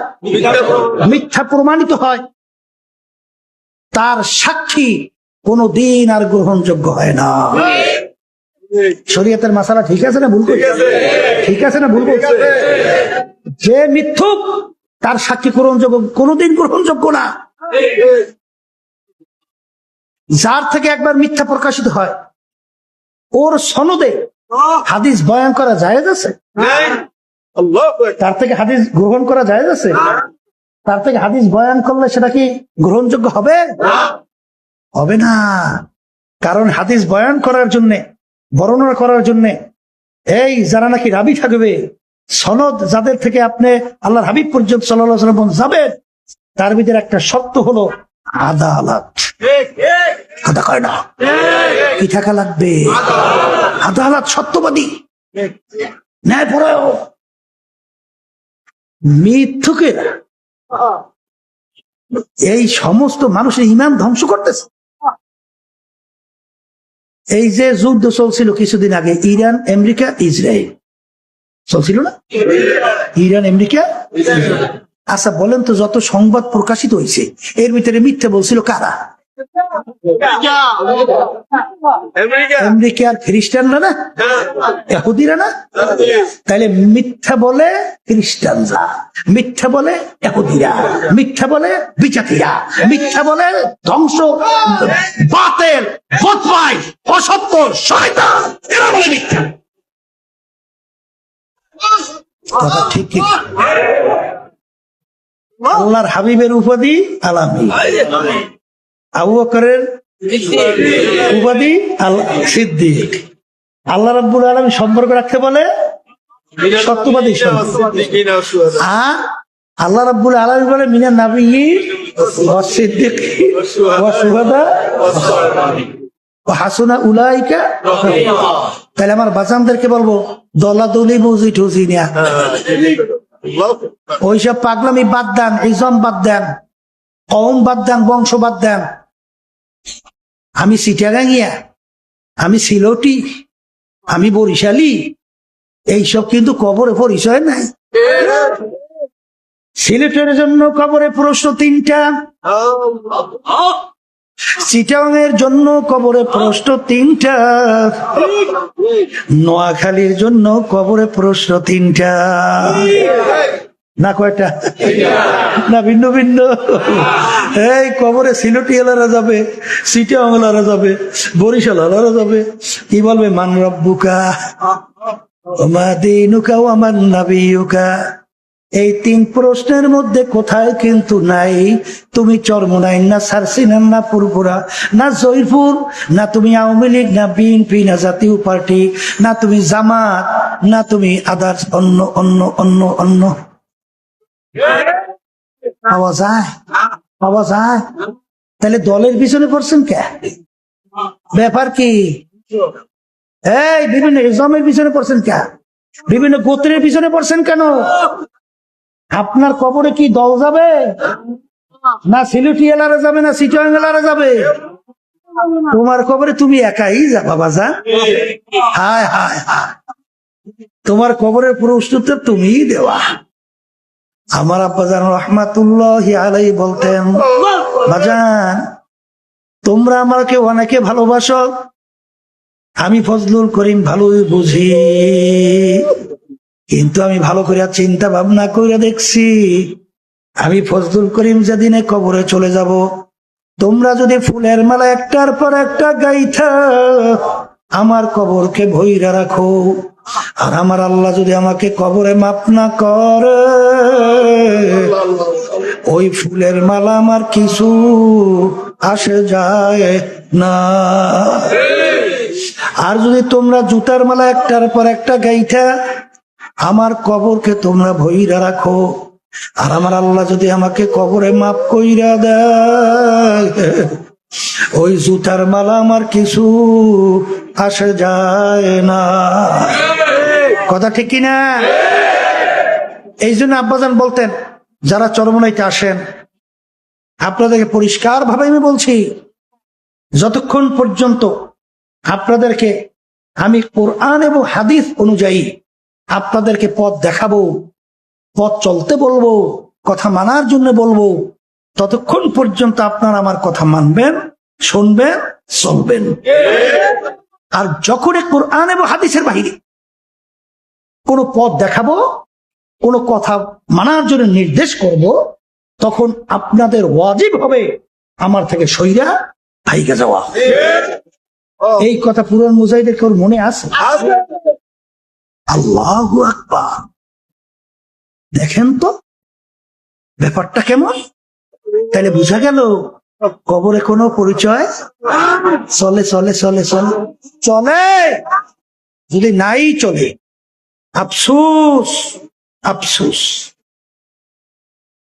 Speaker 1: মিথ্যা প্রমাণিত হয়, তার সাক্ষী কোনো দিন আর গ্রহণযোগ্য হয় না। শরীয়তের মাসালা ঠিক আছে না ভুল করছে? ঠিক আছে না ভুল করছে? যে মিথ্যুক তার সাক্ষী গ্রহণযোগ্য, কোনোদিন গ্রহণযোগ্য না। যার থেকে একবার মিথ্যা প্রকাশিত হয়, ওর সনদে হাদিস বয়ান করা জায়েজ আছে? তার থেকে হাদিস গ্রহণ করা জায়েজ আছে? তার থেকে হাদিস বয়ান করলে সেটা কি গ্রহণযোগ্য হবে? হবে না। কারণ হাদিস বয়ান করার জন্য, বর্ণনা করার জন্য এই যারা নাকি রাবি থাকবে, সনদ যাদের থেকে আপনি আল্লাহর হাবিব পর্যন্ত সাল্লাল্লাহু আলাইহি ওয়াসাল্লাম যাবেন, তার ভিতরে একটা শর্ত হলো আদালত। কথা কয় না? কি থাকা লাগবে? আদালত, সত্যবাদী, ন্যায়পরায়ণ। মিথ্যুকেরা এই সমস্ত মানুষের ঈমান ধ্বংস করতেছে। এই যে যুদ্ধ চলছিল কিছুদিন আগে, ইরান আমেরিকা ইসরায়েল চলছিল না? Iran America. আচ্ছা বলেন তো, যত সংবাদ প্রকাশিত হয়েছে এর ভিতরে মিথ্যে বলছিল কারা? আমেরিকা আর খ্রিস্টানরা না, ইহুদিরা না? তাহলে মিথ্যা বলে খ্রিস্টানরা, মিথ্যা বলে ইহুদিরা, মিথ্যা বলে বিজাতিরা, মিথ্যা বলে ধ্বংস, বাতিল, বদমাই, অসত্য, শয়তান, এরা বলে মিথ্যা। কথা ঠিক কি? আল্লাহর হাবিবের উপাধি আলামী, আবু বকরের উপাধি সিদ্দিক। আল্লাহ রাব্বুল আলামিন সম্পর্ক রাখতে বলে সত্যবাদী। আর আল্লাহ রাব্বুল আলামিন বলে মিনান নাবিয়্যিন ওয়াস সিদ্দিকিন ওয়াস শুহাদা ওয়া হাসুনা উলাইকা। তাহলে আমার বাজানদেরকে বলবো দলাদলি বুঝি টুজি না, ওইসব পাগলামি বাদ দেন, ইজম বাদ দেন, কওম বাদ দেন, বংশ বাদ দেন। আমি চিটাগাঙ্গিয়া, আমি সিলটি, আমি বরিশালী, এইসব কিন্তু কবরে পরিচয় নাই। সিলেটের জন্য কবরে প্রশ্ন 3টা, চিটাগাংয়ের জন্য কবরে প্রশ্ন 3টা, নোয়াখালীর জন্য কবরে প্রশ্ন 3টা। না কয়টা? না ভিন্ন ভিন্ন। এই কবরে সিলেটি এলারা যাবে, চিটাগাং এলারা যাবে, বরিশাল এলারা যাবে। কি বলবে? মান রব্বুকা ওমা দীনুকা ওয়া মান নাবিয়ুকা। এই 3 প্রশ্নের মধ্যে কোথায় কিন্তু নাই তুমি চরমোনাই, না সারসিনান, না পুরপুরা, না জয়পুর, না তুমি আওয়ামী লীগ, না বিএনপি, না জাতীয় পার্টি, না তুমি জামাত, না তুমি আদার্স অন্য অন্য অন্য অন্য। পাওয়া যায়? পাওয়া যায়? তাহলে দলের পিছনে পড়ছেন কে? ব্যাপার কি? এই বিভিন্ন ইসলামের পিছনে পড়ছেন কে? বিভিন্ন গোত্রের পিছনে পড়ছেন কেন? আপনার কবরে কি দল যাবে? না সিলেটি এলারা যাবে, না চিটাগাং এলারা যাবে? তোমার কবরে তুমি একাই যাবা বাজা। হায় হায় হায়, তোমার কবরের প্রস্তুত তুমিই দেওয়া। আমার আব্বাজান রাহমাতুল্লাহি আলাইহি বলতেন, বাজান তোমরা আমাকে অনেকে ভালোবাসো, আমি ফজলুল করিম ভালোই বুঝি, কিন্তু আমি ভালো করে চিন্তা ভাবনা করে দেখছি, আমি ফজলুল করিম যেদিনে কবরে চলে যাব, তোমরা যদি ফুলের মালা একটার পর একটা গাইথা আমার কবরকে ভইরা রাখো, আর আমার আল্লাহ যদি আমাকে কবরে মাপ না করে, ওই ফুলের মালা আমার কিছু আসে যায় না। আর যদি তোমরা জুতার মালা একটার পর একটা গাইথা আমার কবরকে তোমরা ভইরা রাখো, আর আমার আল্লাহ যদি আমাকে কবরে মাপ কইরা দেয়, ওই জুতার মালা আমার কিছু আসে যায় না। কথা ঠিক কিনা? এই জন্য আব্বাজান বলতেন, যারা চরমোনাইতে আসেন আপনাদেরকে পরিষ্কার ভাবে আমি বলছি, যতক্ষণ পর্যন্ত আপনাদেরকে আমি কোরআন এবং হাদিস অনুযায়ী আপনাদেরকে পথ দেখাবো, পথ চলতে বলবো, কথা মানার জন্য বলবো, ততক্ষণ পর্যন্ত আপনারা আমার কথা মানবেন, শুনবেন, চলবেন। আর যখন কোরআন এবং হাদিসের বাহিরে কোনো পথ দেখাবো, কোনো কথা মানার জন্য নির্দেশ করব, তখন আপনাদের ওয়াজিব হবে আমার থেকে সইরা ভাইগা যাওয়া। এই কথা পুরান মুজাহিদের কেউ মনে আছে? আল্লাহু আকবার। দেখেন তো ব্যাপারটা কেমন। তাহলে বুঝা গেল কবরে কোনো পরিচয় চলে চলে চলে চলে চলে, যদি নাই চলে আফসোস আফসোস।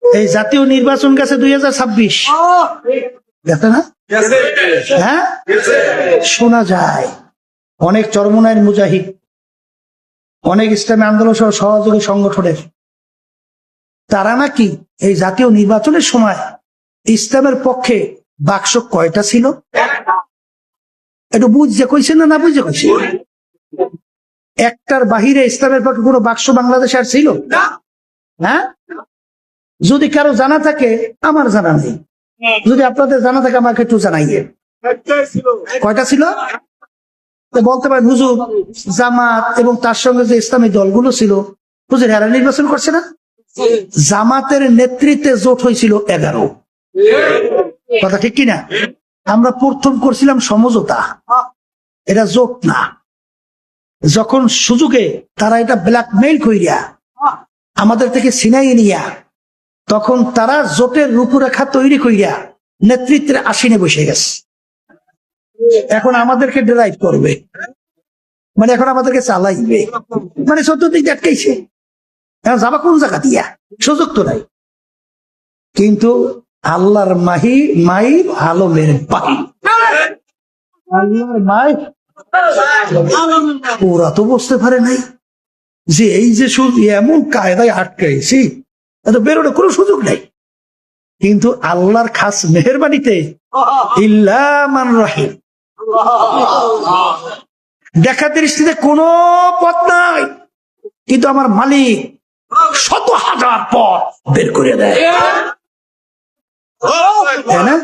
Speaker 1: এই জাতীয় নির্বাচন গেছে 2026, দেখে না? হ্যাঁ, শোনা যায় অনেক চরমোনাইয়ের মুজাহিদ, অনেক ইসলামী আন্দোলন সহ সহযোগী সংগঠনের, তারা নাকি এই জাতীয় নির্বাচনের সময় ইসলামের পক্ষে বাক্স কয়টা ছিল একটু বুঝতে কইছে না, না বুঝতে কইছে? একটার বাহিরে ইসলামের পক্ষে কোনো বাক্স বাংলাদেশে আর ছিল? হ্যাঁ, যদি কারো জানা থাকে, আমার জানা নেই, যদি আপনাদের জানা থাকে আমাকে একটু জানাইয়ে। কয়টা ছিল বলতে পারেন? হুজুর, জামাত এবং তার সঙ্গে যে ইসলামী দলগুলো ছিল, হুজুর এরা নির্বাচন করছে না? জামাতের নেতৃত্বে জোট হয়েছিল 11। কথা ঠিক কিনা? আমরা প্রথম করছিলাম সমঝোতা, এটা জোট না। যখন সুযোগে তারা এটা ব্ল্যাকমেইল কইরা আমাদের থেকে ছিনাই নিয়া তখন তারা জোটের রূপরেখা তৈরি কইরা নেতৃত্বের আসীনে বসে গেছে। এখন আমাদেরকে ড্রাইভ করবে, মানে এখন আমাদেরকে চালাইবে, মানে চতুর্দিক আটকাইছে। এখন যাবা কোন জায়গা দিয়া, সুযোগ তো নাই। কিন্তু আল্লাহর মাই আলমের পাই, আল্লাহর মাই ওরা তো বুঝতে পারে নাই যে এই যে এমন কায়দায় আটকাইছি, এত বেরোনোর কোনো সুযোগ নাই। কিন্তু আল্লাহর খাস মেহেরবানিতে ইল্লা মান রাহিম, দেখা দৃষ্টিতে কোনো পথ নাই, কিন্তু আমার মালিক শত হাজার পথ বের করে দেয়, তাই না?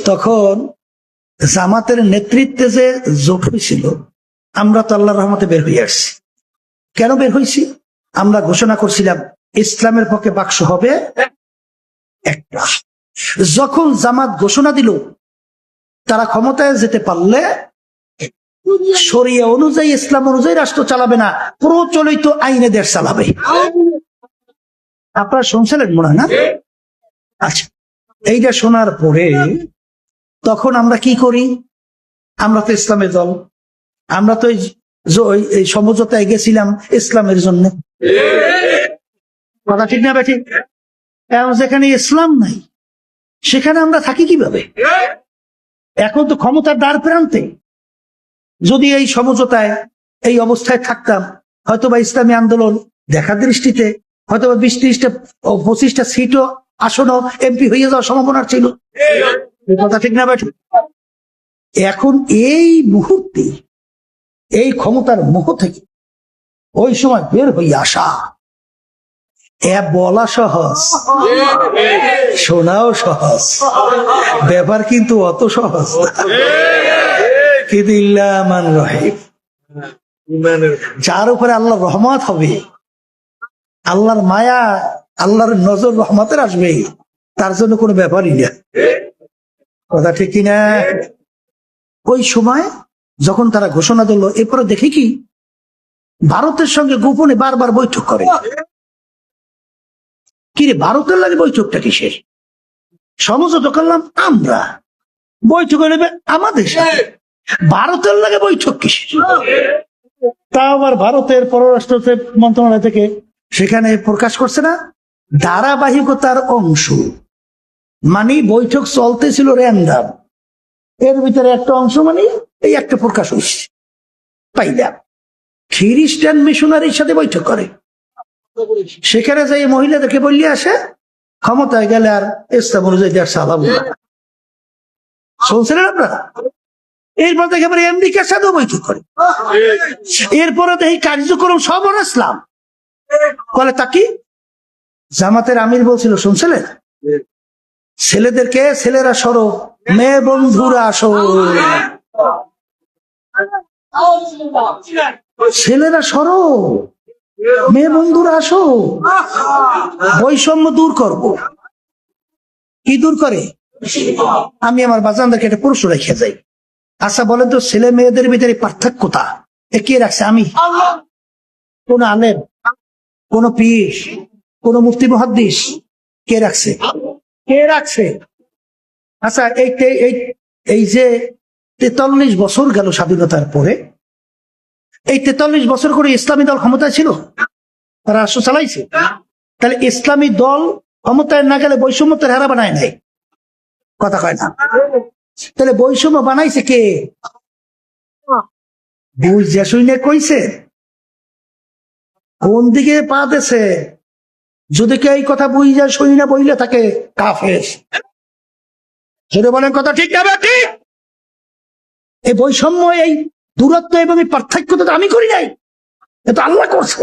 Speaker 1: তখন জামাতের নেতৃত্বে যে জোট হয়েছিল, আমরা তো আল্লাহর রহমতে বের হয়ে আসছি। কেন বের হয়েছি? আমরা ঘোষণা করছিলাম ইসলামের পক্ষে বাক্স হবে একটা। যখন জামাত ঘোষণা দিল তারা ক্ষমতায় যেতে পারলে শরিয়া অনুযায়ী, ইসলাম অনুযায়ী রাষ্ট্র চালাবে না, প্রচলিত আইনে দেশ চালাবে। আপনারা শুনছিলেন মনে হয় না? আচ্ছা, এইটা শোনার পরে তখন আমরা কি করি? আমরা তো ইসলামের দল, আমরা তো এই সমঝোতায় গেছিলাম ইসলামের জন্য, কথা ঠিক না বেঠিক? এখন যেখানে ইসলাম নাই সেখানে আমরা থাকি কিভাবে? এখন তো ক্ষমতার দ্বার প্রান্তে। যদি এই সমঝোতায় এই অবস্থায় থাকতাম, হয়তোবা ইসলামী আন্দোলন দেখা দৃষ্টিতে হয়তোবা 20-30টা 25টা সিটও আসনও এমপি হয়ে যাওয়ার সম্ভাবনা ছিল, কথা ঠিক না বেঠিক? এখন এই মুহূর্তে এই ক্ষমতার মোহ থেকে ওই সময় বের হয়ে আসা, বলা সহজ, শোনাও সহজ, ব্যাপার কিন্তু অত সহজ না। কিন্তু ইল্লা মান রাহিম, যার উপরে আল্লাহর রহমত হবে, আল্লাহর মায়া, আল্লাহর নজর রহমতের আসবে, তার জন্য কোনো ব্যাপারই না, কথা ঠিক কিনা? ওই সময় যখন তারা ঘোষণা দিল, এরপরে দেখি কি ভারতের সঙ্গে গোপনে বারবার বৈঠক করে। কিরে, ভারতের লাগে বৈঠকটা কিসের? সমঝোতা করলাম আমরা, বৈঠক নেবে আমাদের সাথে, ভারতের লাগে বৈঠক কিসের? তা আবার ভারতের পররাষ্ট্র মন্ত্রণালয় থেকে সেখানে প্রকাশ করছে না, ধারাবাহিকতার অংশ, মানে বৈঠক চলতেছিল র্যান্ডাম, এর ভিতরে একটা অংশ মানে এই একটা প্রকাশ হয়েছে পাইলাম। খ্রিস্টান মিশনারির সাথে বৈঠক করে, সেখানে যাই মহিলাদেরকে বললে আসে ক্ষমতায় গেলে আর ইসলাম অনুযায়ী দেশ চালাবো না, শুনছিলেন আপনারা? এরপর দেখে আমেরিকার সাথেও বৈঠক করে, এরপরে দেখি কার্যক্রম সব ইসলাম বলে। তাকি জামাতের আমির বলছিল, শুনছিলেন? ছেলেদেরকে ছেলেরা সরো, মেয়ে বন্ধুরা আসো, ছেলেরা সরো, মেয়ে বন্ধুরা আসো, বৈষম্য দূর করব। কি দূর করে? আমি আমার বাজানদেরকে একটা প্রশ্ন রেখে যাই, আচ্ছা বলেন তো, ছেলে মেয়েদের ভিতরে পার্থক্যতা কে রাখছে? আমি? কোন আলেম, কোন পীর, কোন মুফতি মুহাদ্দিস? কে রাখছে? কে রাখছে? আচ্ছা, এই যে 43 বছর গেল স্বাধীনতার পরে, এই 43 বছর করে ইসলামী দল ক্ষমতায় ছিল, তারা রাষ্ট্র চালাইছে। তাহলে ইসলামী দল ক্ষমতায় না গেলে বৈষম্য তো হারা বানায় নাই, কথা কয় না? তাহলে বৈষম্য বানাইছে কে? বুঝা শুনে কইছে, কোন দিকে পা দিছে? যদি কে এই কথা বুঝা শুনি না বইলে থাকে কাফের, যদি বলেন কথা ঠিক না ঠিক? এই বৈষম্য, এই দূরত্ব এবং এই পার্থক্য তো আমি করি নাই, এটা আল্লাহ করছে।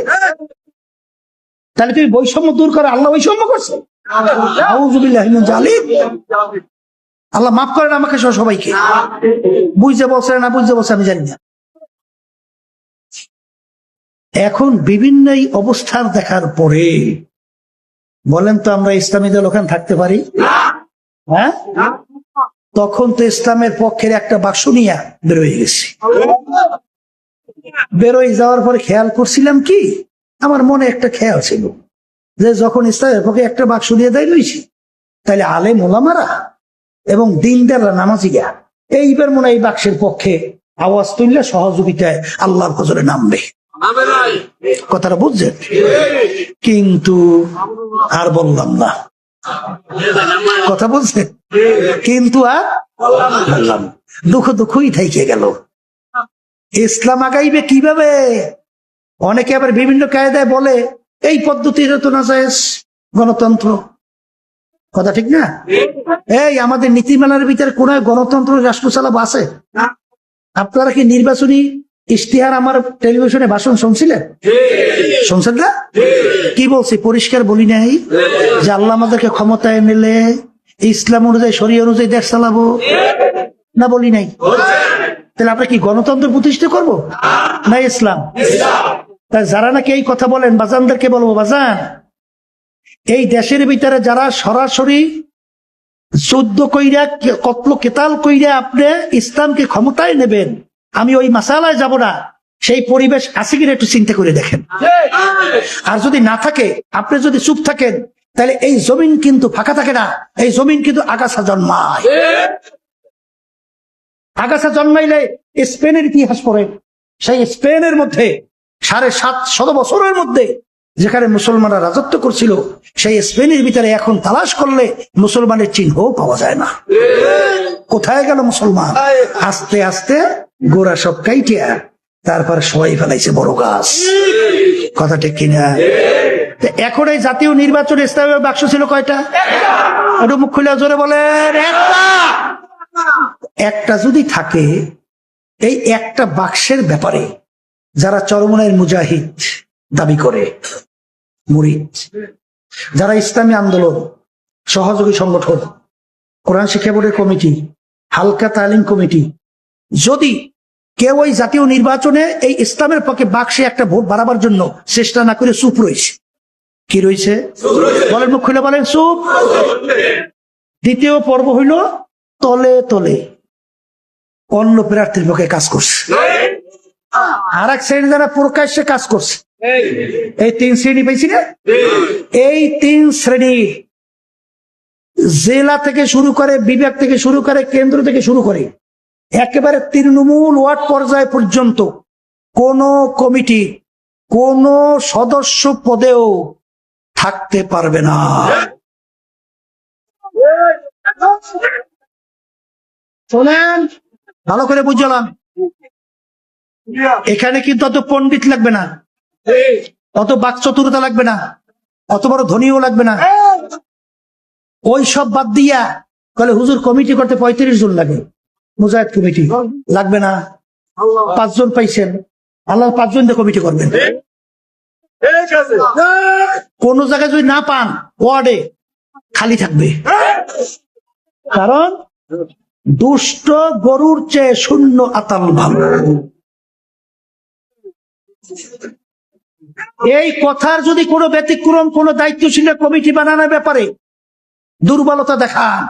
Speaker 1: তাহলে তুমি বৈষম্য দূর করে, আল্লাহ বৈষম্য করছে? আউযুবিল্লাহি মিন যালিক। আল্লাহ মাফ করেন আমাকে সহ সবাইকে। বুঝতে বলছে না বুঝতে বলছে আমি জানি না। এখন বিভিন্ন এই অবস্থান দেখার পরে বলেন তো, আমরা ইসলামী দল ওখানে থাকতে পারি? হ্যাঁ, তখন তো ইসলামের পক্ষের একটা বাক্স নিয়ে বেরোয় গেছি। বেরোয় যাওয়ার পরে খেয়াল করছিলাম কি, আমার মনে একটা খেয়াল ছিল যে যখন ইসলামের পক্ষে একটা বাক্স দিয়ে দেয় লইছি, তাহলে আলেম ওলামারা এবং দিনদাররা নামাজিরা এইবার মনে হয় এই বাক্সের পক্ষে আওয়াজ তুললে সহযোগিতায় আল্লাহর ফজলে নামবে। কথাটা বুঝছেন? কিন্তু আর বললাম না, কথা বলছেন, কিন্তু আর বললাম, দুঃখই থাইকে গেল। ইসলাম আগাইবে কিভাবে? অনেকে আবার বিভিন্ন কায়দায় বলে এই পদ্ধতিটা তো না জায়েজ, গণতন্ত্র। কথা ঠিক না? এই আমাদের নীতিমালার ভিতরে কোন গণতন্ত্র রাষ্ট্র চালাবো আছে? আপনারা কি নির্বাচনী ইশতেহার আমার টেলিভিশনে ভাষণ শুনছিলেন? শুনছেন না? কি বলছি? পরিষ্কার বলি নাই যে আল্লাহ আমাদেরকে ক্ষমতায় নিলে ইসলাম অনুযায়ী, শরীয়ত অনুযায়ী দেশ চালাবো? না বলি নাই? তাহলে আমরা কি গণতন্ত্র প্রতিষ্ঠা করব না ইসলাম? তাই যারা নাকি এই কথা বলেন, বাজানদেরকে বলবো, বাজান, এই দেশের ভিতরে যারা সরাসরি যুদ্ধ কইরা, কতল কেতাল কইরা আপনি ইসলামকে ক্ষমতায় নেবেন, আমি ওই মাসালায় যাব না, সেই পরিবেশ আছে কিনা একটু চিন্তা করে দেখেন। আর যদি না থাকে, আপনি যদি চুপ থাকেন, তাহলে এই জমিন কিন্তু ফাঁকা থাকে না, এই জমিন কিন্তু আগাছা জন্মায়। আগাছা জন্মাইলে স্পেনের ইতিহাস পড়ে, সেই স্পেনের মধ্যে 750 বছরের মধ্যে যেখানে মুসলমানরা রাজত্ব করছিল, সেই স্পেনের ভিতরে এখন তালাশ করলে মুসলমানের চিহ্ন পাওয়া যায় না। কোথায় গেল মুসলমান? আস্তে আস্তে গোড়া সব কাইটিয়া তারপর সবাই ফেলাইছে বড় গাছ। কথা ঠিক কিনা? এখন এই জাতীয় নির্বাচনে ইসলামের বাক্স ছিল কয়টা? একটু মুখ খুলে জোরে বলেন। একটা যদি থাকে, এই একটা বাক্সের ব্যাপারে যারা চরমনায়ের মুজাহিদ দাবি করে, মুরিদ, যারা ইসলামী আন্দোলন, সহযোগী সংগঠন, কোরআন শিক্ষা বোর্ডের কমিটি, হালকা তালিম কমিটি, যদি কেউ ওই জাতীয় নির্বাচনে এই ইসলামের পক্ষে বাক্সে একটা ভোট বাড়াবার জন্য চেষ্টা না করে চুপ রয়েছে, কি রয়েছে? বলেন, মুখ খুলে বলেন, চুপ। দ্বিতীয় পর্ব হইল তলে তলে অন্য প্রার্থীর পক্ষে কাজ করছে, আর এক শ্রেণী যারা প্রকাশ্যে কাজ করছে। এই 3 শ্রেণী পেয়েছি না? এই 3 শ্রেণী জেলা থেকে শুরু করে, বিভাগ থেকে শুরু করে, কেন্দ্র থেকে শুরু করে, একেবারে তৃণমূল ওয়ার্ড পর্যায় পর্যন্ত কোন কমিটি, কোন সদস্য পদেও থাকতে পারবে না। শোনেন, ভালো করে বুঝলাম, এখানে কিন্তু অত পণ্ডিত লাগবে না, অত বাকচতুরতা লাগবে না, অত বড় ধনীও লাগবে না। ওই সব বাদ দিয়া বলে হুজুর কমিটি করতে 35 জন লাগে, মুজাহিদ কমিটি লাগবে না, 5 জন পাইছেন, আল্লাহ 5 জন দিয়ে কমিটি করবেন। কোন জায়গায় যদি না পান, ওয়ার্ডে খালি থাকবে, কারণ দুষ্ট গরুর চেয়ে শূন্য আতাল ভালো। এই কথার যদি কোনো ব্যতিক্রম, কোনো দায়িত্বশীল কমিটি বানানোর ব্যাপারে দুর্বলতা দেখান,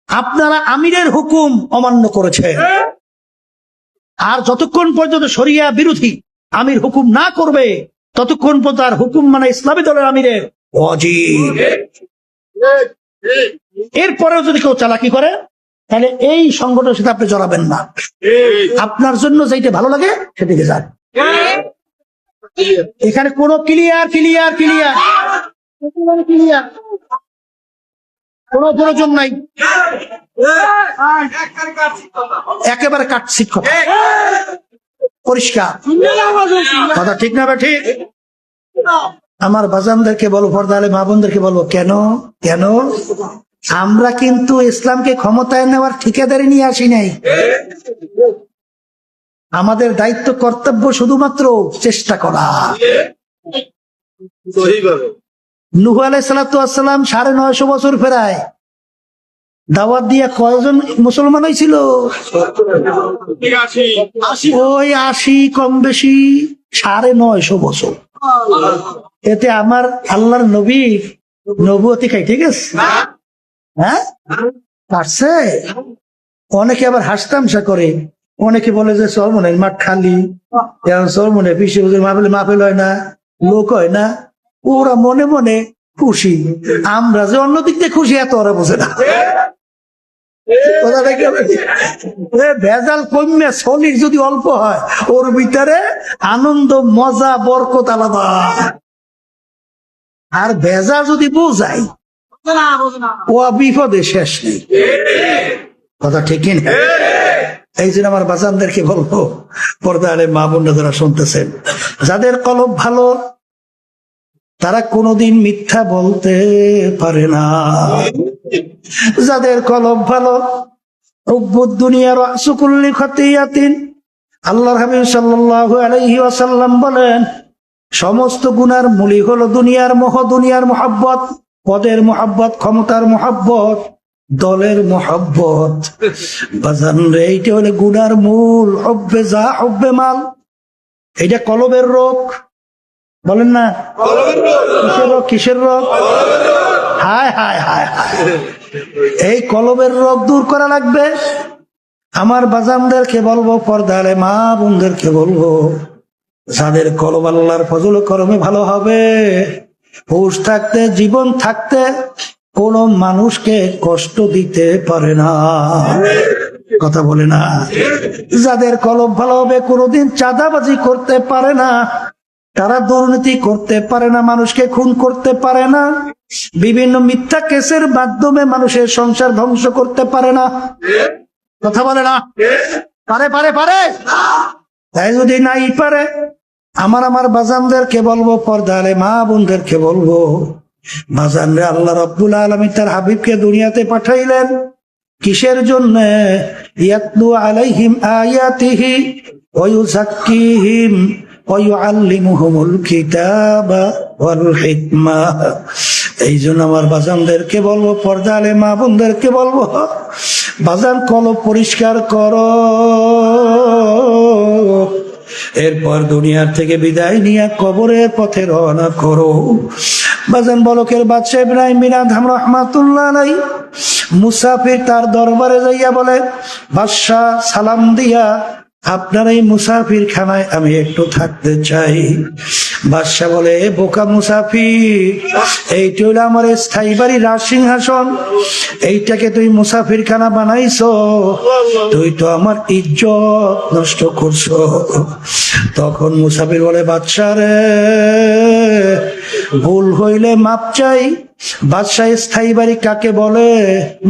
Speaker 1: আপনারা আমিরের হুকুম অমান্য করেছেন, আর যতক্ষণ পর্যন্ত শরিয়া বিরোধী আমির হুকুম না করবে, ততক্ষণ পর্যন্ত আর হুকুম মানে ইসলামী দলের আমিরের ওয়াজিব। এরপরেও যদি কেউ চালাকি করে, তাহলে এই সংগঠনের সাথে আপনি জড়াবেন না। আপনার জন্য যেটা ভালো লাগে সেদিকে যান। এখানে কোনো ক্লিয়ার ক্লিয়ার ক্লিয়ার কোন প্রয়োজন নাই, একেবারে কাটছিট কথা, পরিষ্কার কথা, ঠিক না? ঠিক। আমার বাজানদেরকে বলো, পর্দা আলে মা বোনদেরকে বলবো, কেন কেন আমরা কিন্তু ইসলামকে ক্ষমতায় নেওয়ার ঠিকাদারি নিয়ে আসি নাই। আমাদের দায়িত্ব, কর্তব্য শুধুমাত্র চেষ্টা করা। নূহ আলাইহিস সালাতু ওয়াস সালাম 950 বছর ফেরায় দাওয়াত দিয়া কয়জন মুসলমান হয়েছিল? ওই 80 কম বেশি 950 বছর। এতে আমার আল্লাহর নবী নবুয়তি খাই, ঠিক আছে? হ্যাঁ, পারছে। অনেকে আবার হাসতামশা করে, অনেকে বলে যে চরমনের মাঠ খালি, চরমনে বিশ্ব মাহফিল হয় না, লোক হয় না, ওরা মনে মনে খুশি, আমরা যে অন্যদিক দিয়ে খুশি এত ওরা বোঝে না। ভেজাল কমে শনির যদি অল্প হয়, ওর ভিতরে আনন্দ মজা বরকত আলাদা। আর ভেজাল যদি বোঝাই, ও বিপদে শেষ নেই। কথা ঠিক না? এই জন্য আমার বাজানদেরকে বলবো, পর্দারে মা বোনরা যারা শুনতেছেন, যাদের কলব ভালো তারা কোনোদিন মিথ্যা বলতে পারে না। যাদের কলব ভালো, হুব্বুদ দুনিয়া রাসু কুল্লি খতিয়াতিন, আল্লাহর হাবিব সাল্লাল্লাহু আলাইহি ওয়াসাল্লাম বলেন, সমস্ত গুনার মূলই হলো দুনিয়ার মোহ, দুনিয়ার মোহাব্বত, পদের মোহাব্বত, ক্ষমতার মোহাব্বত, দলের মোহাব্বত। বাজান রে, এইটা হলে গুনার মূল। হব্বে যা হব্বে মাল, এইটা কলবের রোগ। বলেন না কিসের রোগ? কিসের রোগ? হায় হায় হায় হায়, এই কলবের রোগ দূর করা লাগবে। আমার বাজানদেরকে বলবো, পর্দারে মা বোনদেরকে বলবো, যাদের কলব আল্লাহর ফজল করমে ভালো হবে, হুঁশ থাকতে, জীবন থাকতে কোন মানুষকে কষ্ট দিতে পারে না। কথা বলে না? যাদের কলব ভালো হবে, কোনোদিন চাঁদাবাজি করতে পারে না, তারা দুর্নীতি করতে পারে না, মানুষকে খুন করতে পারে না, বিভিন্ন মিথ্যা কেসের মাধ্যমে মানুষের সংসার ধ্বংস করতে পারে না। কথা বলে না? পারে পারে পারে। তাই যদি নাই পারে, আমার বাজানদেরকে বলবো, পর্দারে মা বোনদেরকে বলবো, বাজানরে আল্লাহ রাব্বুল আলামিন তার হাবিবকে দুনিয়াতে পাঠাইলেন কিসের জন্য? ইয়াতলু আলাইহিম আয়াতিহি ওয়া ইউযাক্কিহিম ওয়া ইউআল্লিমুহুমুল কিতাবা ওয়াল হিকমা। এই জন্য আমার বাজানদেরকে বলবো, পর্দারে মা বোনদেরকে বলবো, বাজান কলব পরিষ্কার করো, এরপর দুনিয়ার থেকে বিদায় নিয়ে কবরের পথে রওনা করো। বাজান বলকের বাদশাহ ইব্রাহিম বিন আদহাম রাহমাতুল্লাহ আলাইহি মুসাফির তার দরবারে যাইয়া বলে, বাদশাহ সালাম দিয়া, আপনার এই মুসাফির খানায় আমি একটু থাকতে চাই। বাদশাহ বলে, বোকা মুসাফির, এইটা হলো আমার স্থায়ী বাড়ি, রাজসিংহাসন, এইটাকে তুই মুসাফির খানা বানাইছো, তুই তো আমার ইজ্জত নষ্ট করছো। তখন মুসাফির বলে, বাদশাহ রে, ভুল হইলে মাপ চাই। বাদশাহ স্থায়ী বাড়ি কাকে বলে,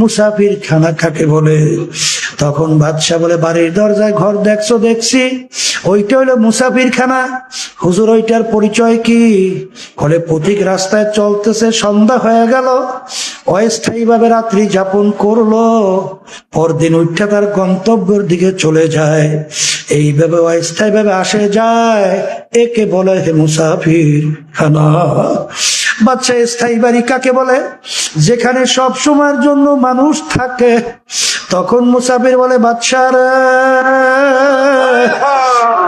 Speaker 1: মুসাফির খানা কাকে বলে? তখন বাদশাহ বলে, বাড়ির দরজায় ঘর দেখছো? দেখছি, ওইটা হলো মুসাফির খানা। হুজুর, ওইটার পরিচয় কি? বলে, পথিক রাস্তায় চলতেছে, সন্ধ্যা হয়ে গেল, অস্থায়ী ভাবে রাত্রি যাপন করলো, পরদিন উঠে তার গন্তব্যের দিকে চলে যায়, এইভাবে অস্থায়ী ভাবে আসে যায়, একে বলে হে মুসাফির খানা। বাদশা স্থায়ী বাড়ি কাকে বলে? যেখানে সব সময়ের জন্য মানুষ থাকে। তখন মুসাফির বলে, বাদশা রে,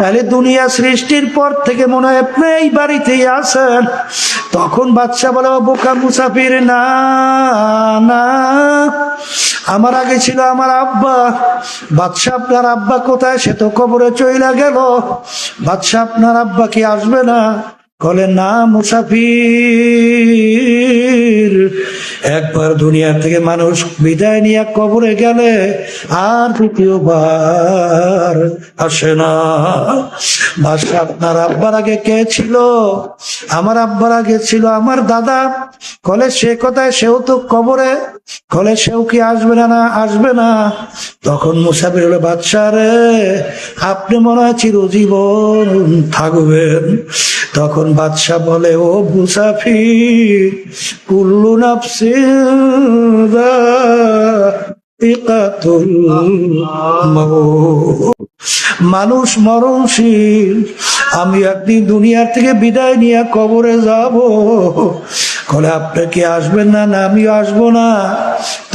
Speaker 1: তাহলে দুনিয়া সৃষ্টির পর থেকে মনে হয় আপনি এই বাড়িতেই আছেন। তখন বাদশা বলে, বোকা মুসাফির, না না, আমার আগে ছিল আমার আব্বা। বাদশা, আপনার আব্বা কোথায়? সে তো কবরে চইলা গেল। বাদশা, আপনার আব্বা কি আসবে না? বলে, না মুসাফির, একবার দুনিয়া থেকে মানুষ বিদায় নিয়ে কবরে গেলে আর দ্বিতীয়বার আসে না। বাদশা, আপনার আব্বার আগে কে ছিল? আমার আব্বার আগে ছিল আমার দাদা। কলে, সে কোথায়? সেও তো কবরে। কলে, সেও কি আসবে না? না আসবে না। তখন মুসাফির হলো, বাদশা রে, আপনি মনে হয় চিরজীবন থাকবেন। তখন বাদশা বলে, ও মুসাফির, কুল্লু নাফসিন যায়িকাতুল মাউত, মানুষ মরণশীল, আমি একদিন দুনিয়ার থেকে বিদায় নিয়ে কবরে যাব। বলে, আপনি কি আসবেন না? না, আমিও আসবো না।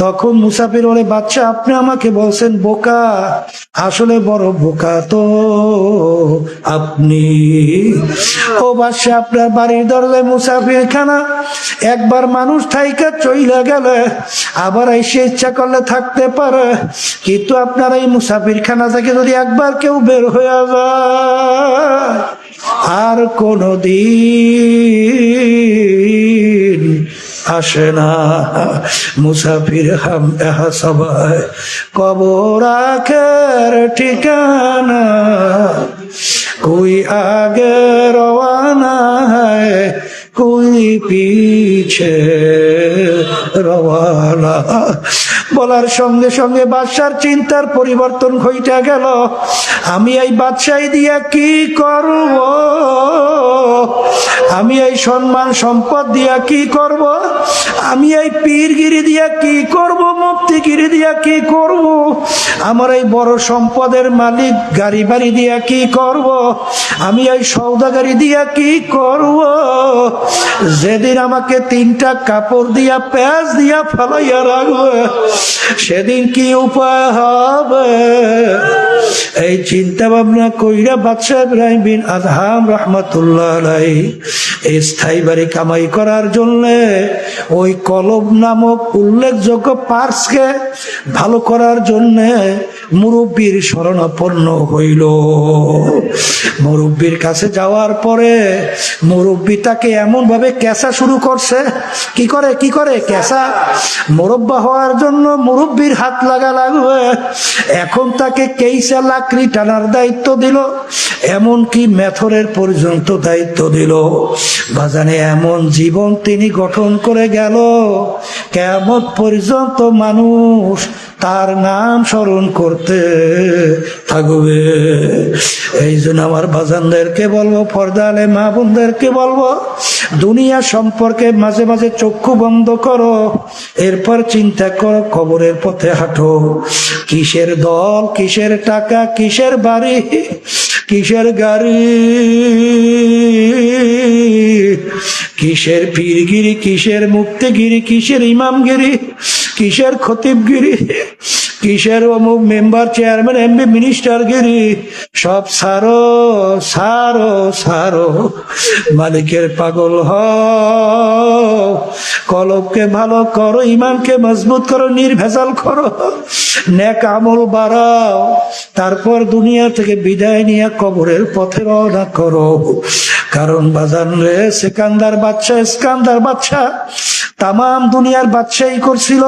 Speaker 1: তখন মুসাফির বলে, বাচ্চা, আপনি আমাকে বলছেন বোকা, আসলে বড় বোকা তো আপনি। ও বাদশা, আপনার বাড়ির দরজায় মুসাফির খানা, একবার মানুষ থাইকা চইলা গেলে আবার এসে ইচ্ছা করলে থাকতে পারে, কিন্তু আপনার এই মুসাফির খানা থেকে যদি একবার কেউ বের হয়ে যায়, আর কোনো দিন আসে না। মুসাফির হাম এহা সবাই কবর আখের ঠিকানা, कोई आगे रवाना है कोई पीछे रवाना। বলার সঙ্গে সঙ্গে বাদশার চিন্তার পরিবর্তন ঘটে গেল। আমি এই বাদশাহী দিয়া কি করব? আমি এই সম্মান সম্পদ দিয়া কি করব? আমি এই পীরগিরি দিয়া কি করব? মুফতিগিরি দিয়া কি করব? আমার এই বড় সম্পদের মালিক গাড়ি বাড়ি দিয়া কি করব? আমি এই সওদাগারি দিয়া কি করব? যেদিন আমাকে 3টা কাপড় দিয়া প্যাঁচ দিয়া ফালাইয়া রাখবে, সেদিন কি উপায় হবে? এই চিন্তা ভাবনা কইরা বাদশাহ ইব্রাহিম বিন আদহাম রাহমাতুল্লাহ আলাইহি স্থায়ী বাড়ি কামাই করার জন্য ওই কলব নামক উল্লেখযোগ্য পার্সকে ভালো করার জন্য মুরব্বীর শরণাপন্ন হইল। মুরব্বীর কাছে যাওয়ার পরে মুরব্বী তাকে এমন ভাবে কেসা শুরু করছে। কি করে কেসা? মুরব্বা হওয়ার জন্য মুরব্বীর হাত লাগা লাগবে। এখন তাকে কেইসা লাকড়ি টানার দায়িত্ব দিল, এমনকি মেথরের পর্যন্ত দায়িত্ব দিল। বাজানে এমন জীবন তিনি গঠন করে গেল, কিয়ামত পর্যন্ত মানুষ তার নাম স্মরণ করতে থাকবে। এই জন্য আমার বাজানদেরকে বলবো, পর্দালে মা বোনদেরকে বলবো, দুনিয়া সম্পর্কে মাঝে মাঝে চক্ষু বন্ধ করো, এরপর চিন্তা করো, কবরের পথে হাঁটো। কিসের দল, কিসের টাকা, কিসের বাড়ি, কিসের গাড়ি, কিসের পীরগিরি, কিসের মুফতিগিরি, কিসের ইমামগিরি, কিসের খতিবগিরি, কিসের অমুক মেম্বার, চেয়ারম্যান, এমপি, মিনিস্টারগিরি, সব সারো সারো সারো। মালিকের পাগল হও, কলবকে ভালো করো, ইমানকে মজবুত করো, নির্ভেজাল করো, নেক আমল বাড়াও, তারপর দুনিয়া থেকে বিদায় নিয়ে কবরের পথে রওনা করো। কারণ বাজান রে, ইস্কান্দার বাদশা তাম দুনিয়ার বাদশাহী করছিল।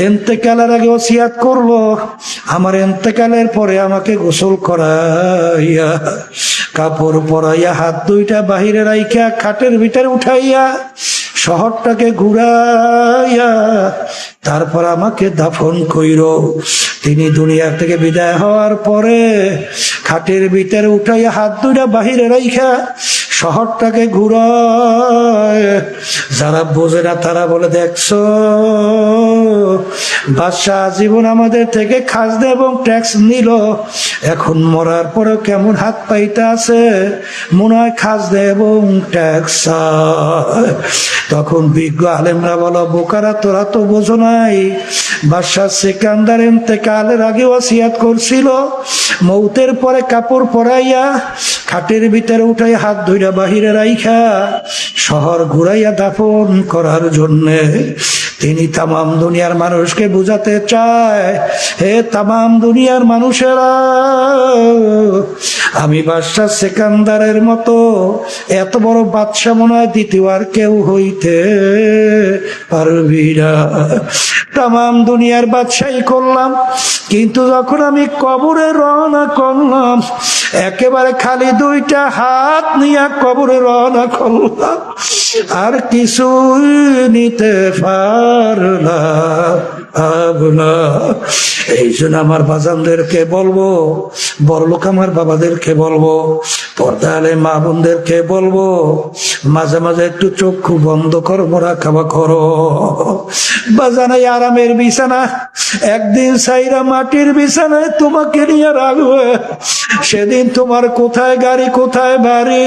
Speaker 1: এন্তেকালের আগে ওসিয়াত করলো, আমার এন্তেকালের পরে আমাকে গোসল করাইয়া, কাপড় পরাইয়া, হাত 2টা বাহিরে রাইখা, খাটের ভিতরে উঠাইয়া, শহরটাকে ঘুরাইয়া, তারপর আমাকে দাফন কইরো। তিনি দুনিয়া থেকে বিদায় হওয়ার পরে খাটের ভিতরে উঠাইয়া, হাত 2টা বাহিরে রাইখা, শহরটাকে ঘুরায়। যারা বোঝে না তারা বলে, দেখছো বাদশাহ জীবন আমাদের থেকে খাজনা এবং ট্যাক্স নিল, এখন মরার পরেও কেমন হাত পাইতে আছে, মনে হয় খাজনা এবং ট্যাক্স। তখন বিজ্ঞ আলেমরা বলো, বোকারা তোরা তো বোঝো নাই, বাদশাহ সিকান্দার ইন্তেকালের আগে ওসিয়াত করছিল, মৌতের পরে কাপড় পরাইয়া, খাটের ভিতরে উঠাই, হাত 2টা বাহিরে রাইখা, শহর ঘুরাইয়া দাফন করার জন্যে। তিনি তামাম দুনিয়ার মানুষকে বুঝাতে চায়, হে তামাম দুনিয়ার মানুষেরা, আমি বাদশাহ সিকান্দারের মতো এত বড় বাদশাহ মনে হয় দ্বিতীয় আর কেউ হইতে পারবি না। তামাম দুনিয়ার বাদশাহী করলাম, কিন্তু যখন আমি কবরে রওনা করলাম, একেবারে খালি 2টা হাত নিয়ে কবরে রওনা করলাম, আর কিছুই নিতে পারলাম না। এই জন্য আমার বাজানদেরকে বলবো, বড়লোক আমার বাবাদেরকে বলবো, পর্দালে মা বোনদেরকে বলবো, মাঝে মাঝে একটু চক্ষু বন্ধ করো, মোরাকাবা করো। বাজানে আরামের বিছানা একদিন সাইরা মাটির বিছানায় তোমাকে নিয়ে রাখবে। সেদিন তোমার কোথায় গাড়ি, কোথায় বাড়ি,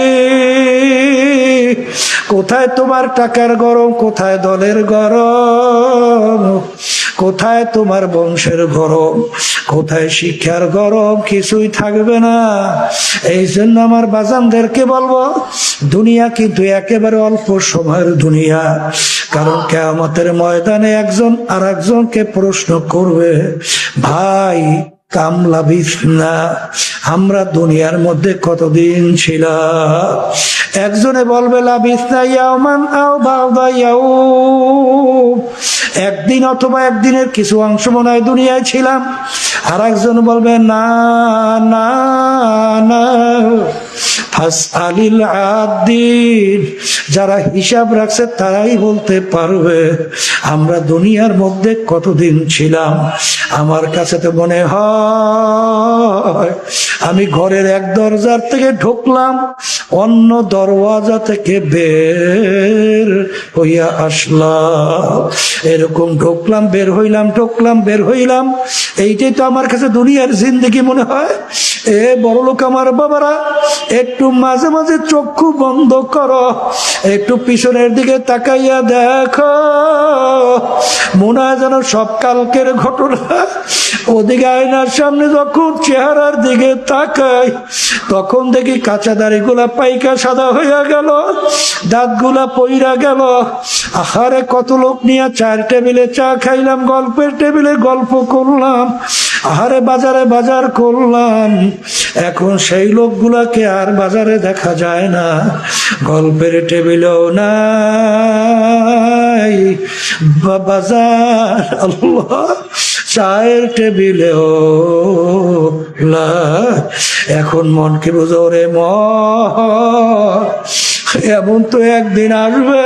Speaker 1: কোথায় তোমার টাকার গরম, কোথায় দলের গরম, কোথায় তোমার বংশের গরম, কোথায় শিক্ষার গরম, কিছুই থাকবে না। এই জন্য আমার বাজানদেরকে বলবো, দুনিয়া কিন্তু একেবারে অল্প সময়ের দুনিয়া। কারণ কিয়ামতের ময়দানে একজন আর একজনকে প্রশ্ন করবে, ভাই কাম লাবিসনা, আমরা দুনিয়ার মধ্যে কতদিন ছিলাম? একজনে বলবে লাবিসনা ইয়াওমান আও বা'দা ইয়াউম, একদিন অথবা একদিনের কিছু অংশ মনে হয় দুনিয়ায় ছিলাম। আর একজন বলবে না না না, ফাসআলিল আদিন, যারা হিসাব রাখছে তারাই বলতে পারবে আমরা দুনিয়ার মধ্যে কতদিন ছিলাম। আমার কাছে তো মনে হয় আমি ঘরের এক দরজার থেকে ঢুকলাম, অন্য দরওয়াজা থেকে বের হইয়া আসলাম, এরকম ঢুকলাম বের হইলাম, ঢুকলাম বের হইলাম, এইটাই তো আমার কাছে দুনিয়ার জিন্দেগি মনে হয়। এ বড়লোক আমার বাবারা, একটু মাঝে মাঝে চক্ষু বন্ধ করো, একটু পিছনের দিকে তাকাইয়া দেখো, মনে হয় যেন সব কালকের ঘটনা। ওদিকে আয়নার সামনে যখন চেহারার দিকে তাকাই, তখন দেখি কাঁচা দাড়িগুলা পাইকা সাদা হইয়া গেল, দাঁতগুলা পইরা গেল। আহারে কত লোক নিয়ে চার টেবিলে চা খাইলাম, গল্পের টেবিলে গল্প করলাম, আহারে বাজারে বাজার করলাম। এখন সেই লোকগুলাকে আর বাজারে দেখা যায় না, গল্পের টেবিলেও নাই, বাজার আল্লাহ চায়ের টেবিলেও না। এখন মনকে বুঝো রে মন, এমন তো একদিন আসবে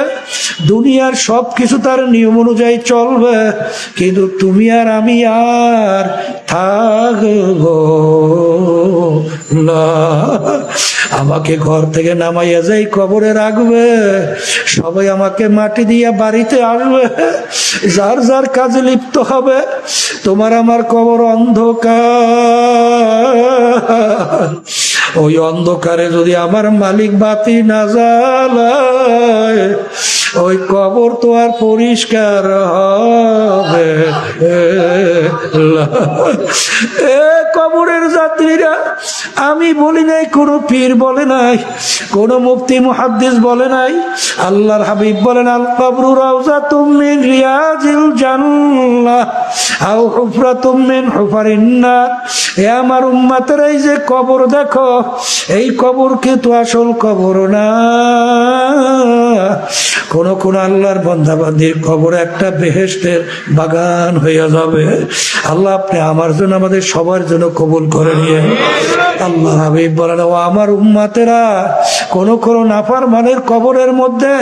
Speaker 1: দুনিয়ার সবকিছু তার নিয়ম অনুযায়ী চলবে, কিন্তু তুমি আর আমি আর থাকবো না। আমাকে ঘর থেকে নামাইয়া যাই কবরে রাখবে, সবাই আমাকে মাটি দিয়ে বাড়িতে আসবে, যার যার কাজে লিপ্ত হবে। তোমার আমার কবর অন্ধকার, ওই অন্ধকারে যদি আমার মালিক বাতি না জ্বালায়, ওই কবর তো আর পরিষ্কার হবে। এ কবরের যাত্রীরা, আমি বলি নাই, কোন পীর বলে নাই, কোন মুফতি মুহাদ্দিস বলে নাই, আল্লাহর হাবিব বলেন আল কবরু রাউযাতুম মিন রিয়াজিল জান্নাহ আও হুফরাতুম মিন হুফারিন নার। এ আমার উম্মতের, এই যে কবর দেখো, এই কবর কিন্তু আসল কবর না। কোন কোন আল্লাহর বান্দাবান্দির কবর একটা বেহেশতের বাগান হইয়া যাবে। আল্লাহ আপনি আমার জন্য, আমাদের সবার জন্য কবুল করে নিয়ে। আল্লাহ হাবিব বলেন, ও আমার উম্মতেরা, কোন কোন নাফরমানের কবরের মধ্যে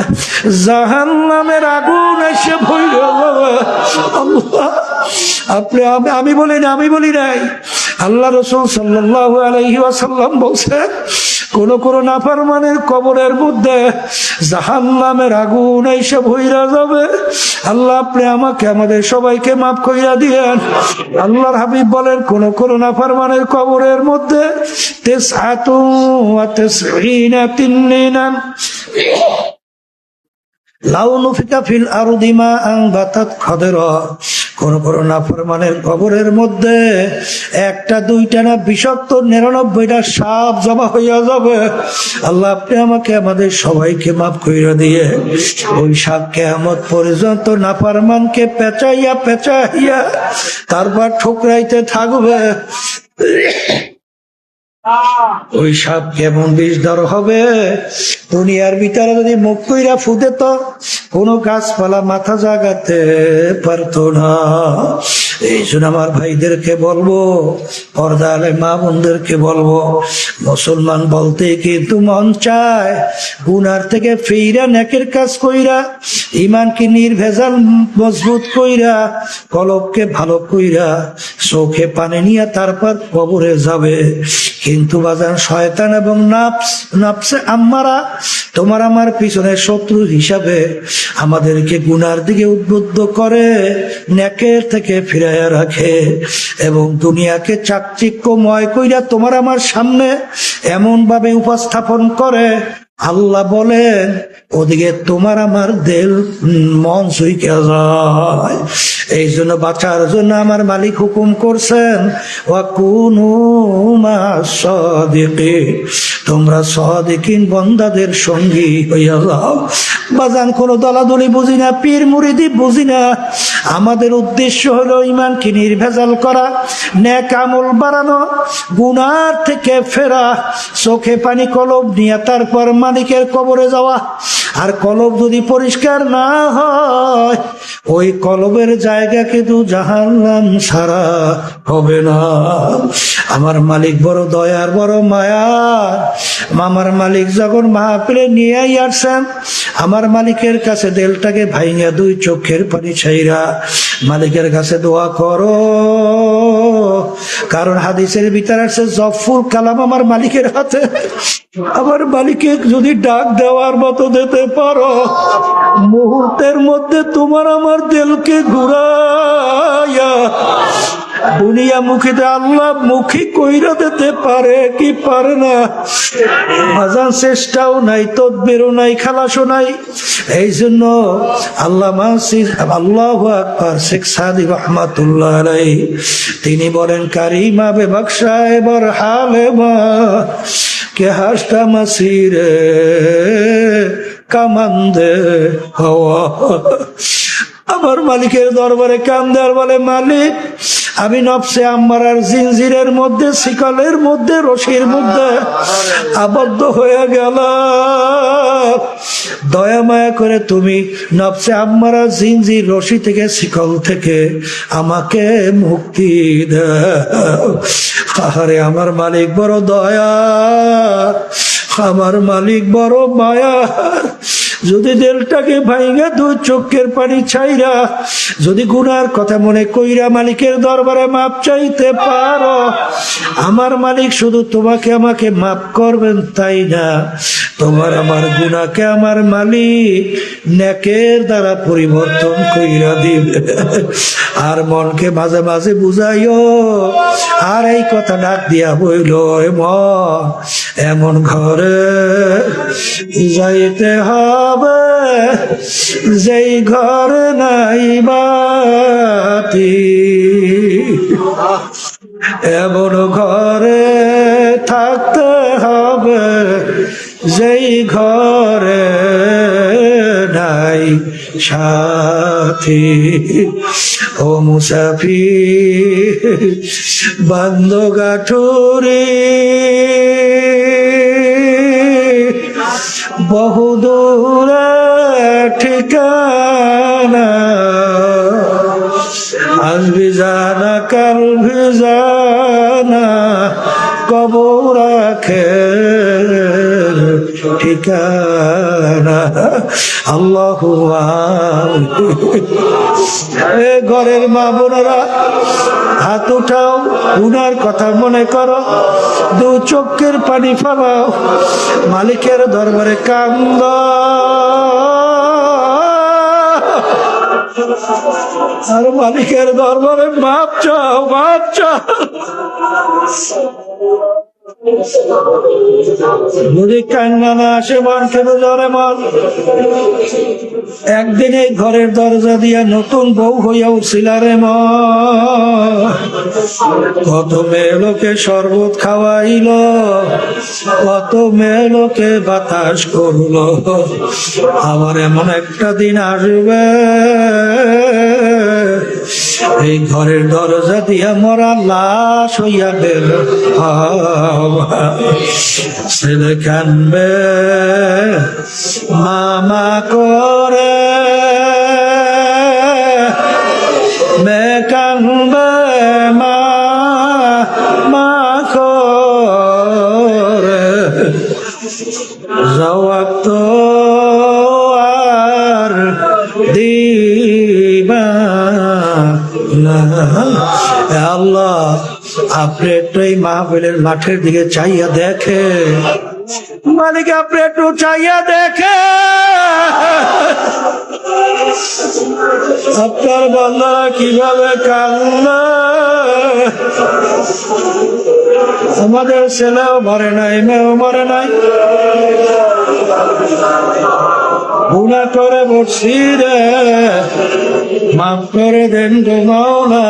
Speaker 1: জাহান্নামের আগুন এসে ভরে যাবে। আল্লাহ আপনি, আমি বলি নাই, আল্লাহ রাসূল সাল্লাল্লাহু আলাইহি ওয়াসাল্লাম বলছেন, কোন কোন নাফরমানের কবরের মধ্যে জাহান্নামের আগুন এসে ভইরা যাবে। আল্লাহ আপনি আমাকে, আমাদের সবাইকে মাফ কইরা দিয়েন। আল্লাহর হাবিব বলেন, কোন কোন নাফরমানের কবরের মধ্যে 99 তিন্নিনান লাউ নুফিকা ফিল আরদি মা আনবাতাত খাদরা। কোন কোন নাফরমানের কবরের মধ্যে একটা দুইটা না বিষাক্ত 99টা সাপ জমা হইয়া যাবে। আল্লাহ আপনি আমাকে, আমাদের সবাইকে মাফ কইরা দিয়ে, ওই সাপ কিয়ামত পর্যন্ত নাফরমানকে পেঁচাইয়া পেঁচাইয়া তারপর ঠুকরাইতে থাকবে। ওই সাপ কেমন বিষধর হবে, দুনিয়ার ভিতরে যদি মুখ কইরা ফুটে তো কোনো গাছপালা মাথা জাগাতে পারতো না। এই জন্য আমার ভাইদেরকে বলবো, পর্দা আলে মা বোনদেরকে বলবো, মুসলমান বলতে কিন্তু মন চায় গুনার থেকে ফিরা নেকের কাজ কইরা, ইমানকে নির্ভেজাল মজবুত কইরা, কলবকে ভালো কইরা, চোখে পানি নিয়ে তারপর কবরে যাবে। কিন্তু বাজান শয়তান এবং নাফসে আম্মারা তোমার আমার পিছনে শত্রু হিসাবে আমাদেরকে গুনার দিকে উদ্বুদ্ধ করে, নেকের থেকে ফিরাইয়া রাখে এবং দুনিয়াকে চাকচিক্যময় কইরা তোমার আমার সামনে এমন ভাবে উপস্থাপন করে, আল্লাহ বলেন ওদিকে তোমার আমার দিল মন সুইকে যায়। এই জন্য বাঁচার জন্য আমার মালিক হুকুম করছেন, ওয়াকুনু মা'আস সাদিকিন, তোমরা সাদিকিন বান্দাদের সঙ্গী হইয়া যাও। বাজান কোনো দলাদলি বুঝি না, পীর মুরিদি বুঝি না। আমাদের উদ্দেশ্য হলো ঈমানকে নির্ভেজাল করা, নেক আমল বাড়ানো, গুনার থেকে ফেরা, চোখে পানি কলব নিয়ে তারপর মালিকের কবরে যাওয়া। আর কলব যদি পরিষ্কার না হয়, ওই কলবের জায়গা কিন্তু জাহান্নাম ছাড়া হবে না। আমার মালিক বড় দয়ার, বড় মায়া। আমার মালিক যখন মাহফিলে নিয়ে আসছেন, আমার মালিকের কাছে দিলটাকে ভাইঙ্গা দুই চোখের পানি ছাইরা মালিকের কাছে দোয়া করো। কারণ হাদিসের ভিতরে আছে জফুল কালাম আমার মালিকের হাতে। আমার মালিককে যদি ডাক দেওয়ার মতো দিতে পারো, মুহূর্তের মধ্যে তোমার আমার দিলকে ঘুরাইয়া দুনিয়া মুখীতে আল্লাহ মুখী কইরা দিতে পারে কি পারে না? বাজান চেষ্টাও নাই, তদবিরও নাই, খালাসও নাই। এই জন্য আল্লাহু আকবার শেখ সাদি রহমাতুল্লাহ আলাইহি তিনি বলেন, কারিমা বে বখশায়ে বর হালে মা কে হাসটা মাসিরে কামান্দে হওয়া। আমার মালিকের দরবারে কান্দে আর বলে, মালিক আমি নফসে আম্মারার জিনজিরের মধ্যে, শিকলের মধ্যে, রশির মধ্যে আবদ্ধ হয়ে গেলাম। দয়া মায়া করে তুমি নফসে আম্মারার জিনজির, রশি থেকে, শিকল থেকে আমাকে মুক্তি দাও। আরে আমার মালিক বড় দয়া, আমার মালিক বড় মায়া। যদি দিলটাকে ভাইঙ্গা দুই চোখের পানি ছাইরা যদি গুনার কথা মনে কইরা মালিকের দরবারে মাপ চাইতে পারো, আমার মালিক শুধু তোমাকে আমাকে মাপ করবেন তাই না, তোমার আমার গুনাহকে আমার মালিক নেকের দ্বারা পরিবর্তন কইরা দিবে। আর মনকে মাঝে মাঝে বুঝাইও, আর এই কথা ডাক দিয়া বইল, মন এমন ঘরে যাইতে হবে যেই ঘর নাই বাতি, এমন ঘরে থাকতে হবে যেই ঘরে নাই সাথী। ও মুসাফির বান্দো গাঠুরি বহুদূরে ঠিকানা, আজ ভি জানা কাল ভি জানা কবর আখের ঠিকানা। আল্লাহু এ ঘরের মা বোনেরা হাত উঠাও, গুনার কথা মনে করো, দু চোখের পানি ফেলাও, মালিকের দরবারে কান্দ, আর মালিকের দরবারে মাপ চাও, মাপ চাও। যদি কান্না না আসে মন কেন জরে মন। একদিন এই ঘরের দরজা দিয়া নতুন বউ হইয়া উঠছিল রে মন। কত মেয়ে লোকে শরবত খাওয়াইল, কত মেয়ে লোকে বাতাস করলো, আবার এমন একটা দিন আসবে এই ঘরের দরজা দিয়া মরা লাশ হইয়া বের ছেলে কানবে মামা করে, মেয়ে কানবে মা করে, জবাব তো আর দিবা না। আল্লাহ আপনি একটু এই মাহফিলের মাঠের দিকে চাইয়া দেখে, মালিক আপনি একটু চাইয়া দেখে আপনার বান্দারা কিভাবে কান্না। আমাদের ছেলেও মরে নাই, মেয়েও মরে নাই, গুনাহ করে বসছি রে, মাফ করে দেন গো মাওলা,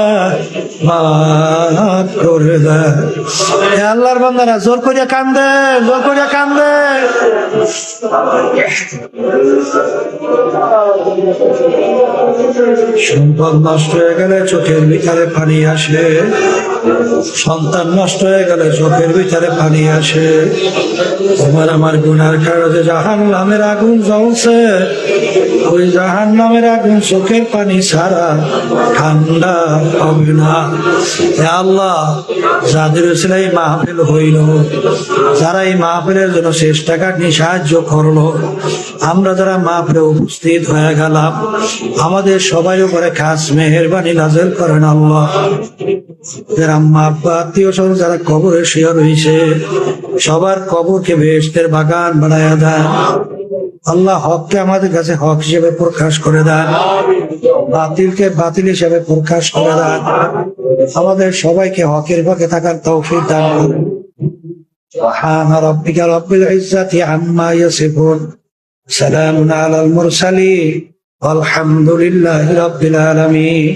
Speaker 1: মাফ করে দেন। হে আল্লাহর বান্দারা জোর করে কান্দে, জোর করে কান্দে। সম্পদ নষ্ট হয়ে গেলে চোখের ভিতরে পানি আসে, সন্তান নষ্ট হয়ে গেলে চোখের ভিতরে পানি আসে। তোমার আমার গুনার কারণে জাহান্নামের আগুন জ্বলছে, ওই জাহান্নামের আগুন চোখের পানি ছাড়া ঠান্ডা হবে না। হে আল্লাহ, যাদের উসিলায় এই মাহফিল হইল, যারা এই মাহফিলের জন্য শেষ টাকা নিয়ে সাহায্য করলো, আমরা যারা মাহফিলে উপস্থিত হয়ে গেলাম, আমাদের সবাই উপরে খাস মেহেরবানি নাযিল করেন আল্লাহ। যারা আম্মা আব্বা আত্মীয় স্বজন যারা কবরে শুয়ে রয়েছে, সবার কবরকে বেহেশতের বাগান বানায়া দেন আল্লাহ। হককে আমাদের কাছে হক হিসেবে প্রকাশ করে দেন, বাতিলকে বাতিল হিসেবে প্রকাশ করে দেন। আমাদের সবাইকে হকের পক্ষে থাকার তৌফিক দান করুন। সুবহান রাব্বিকা রাব্বিল ইজ্জাতি আম্মা ইয়াসিফুন, সালামুন আলাল মুরসালিন, আলহামদুলিল্লাহি রাব্বিল আলামিন।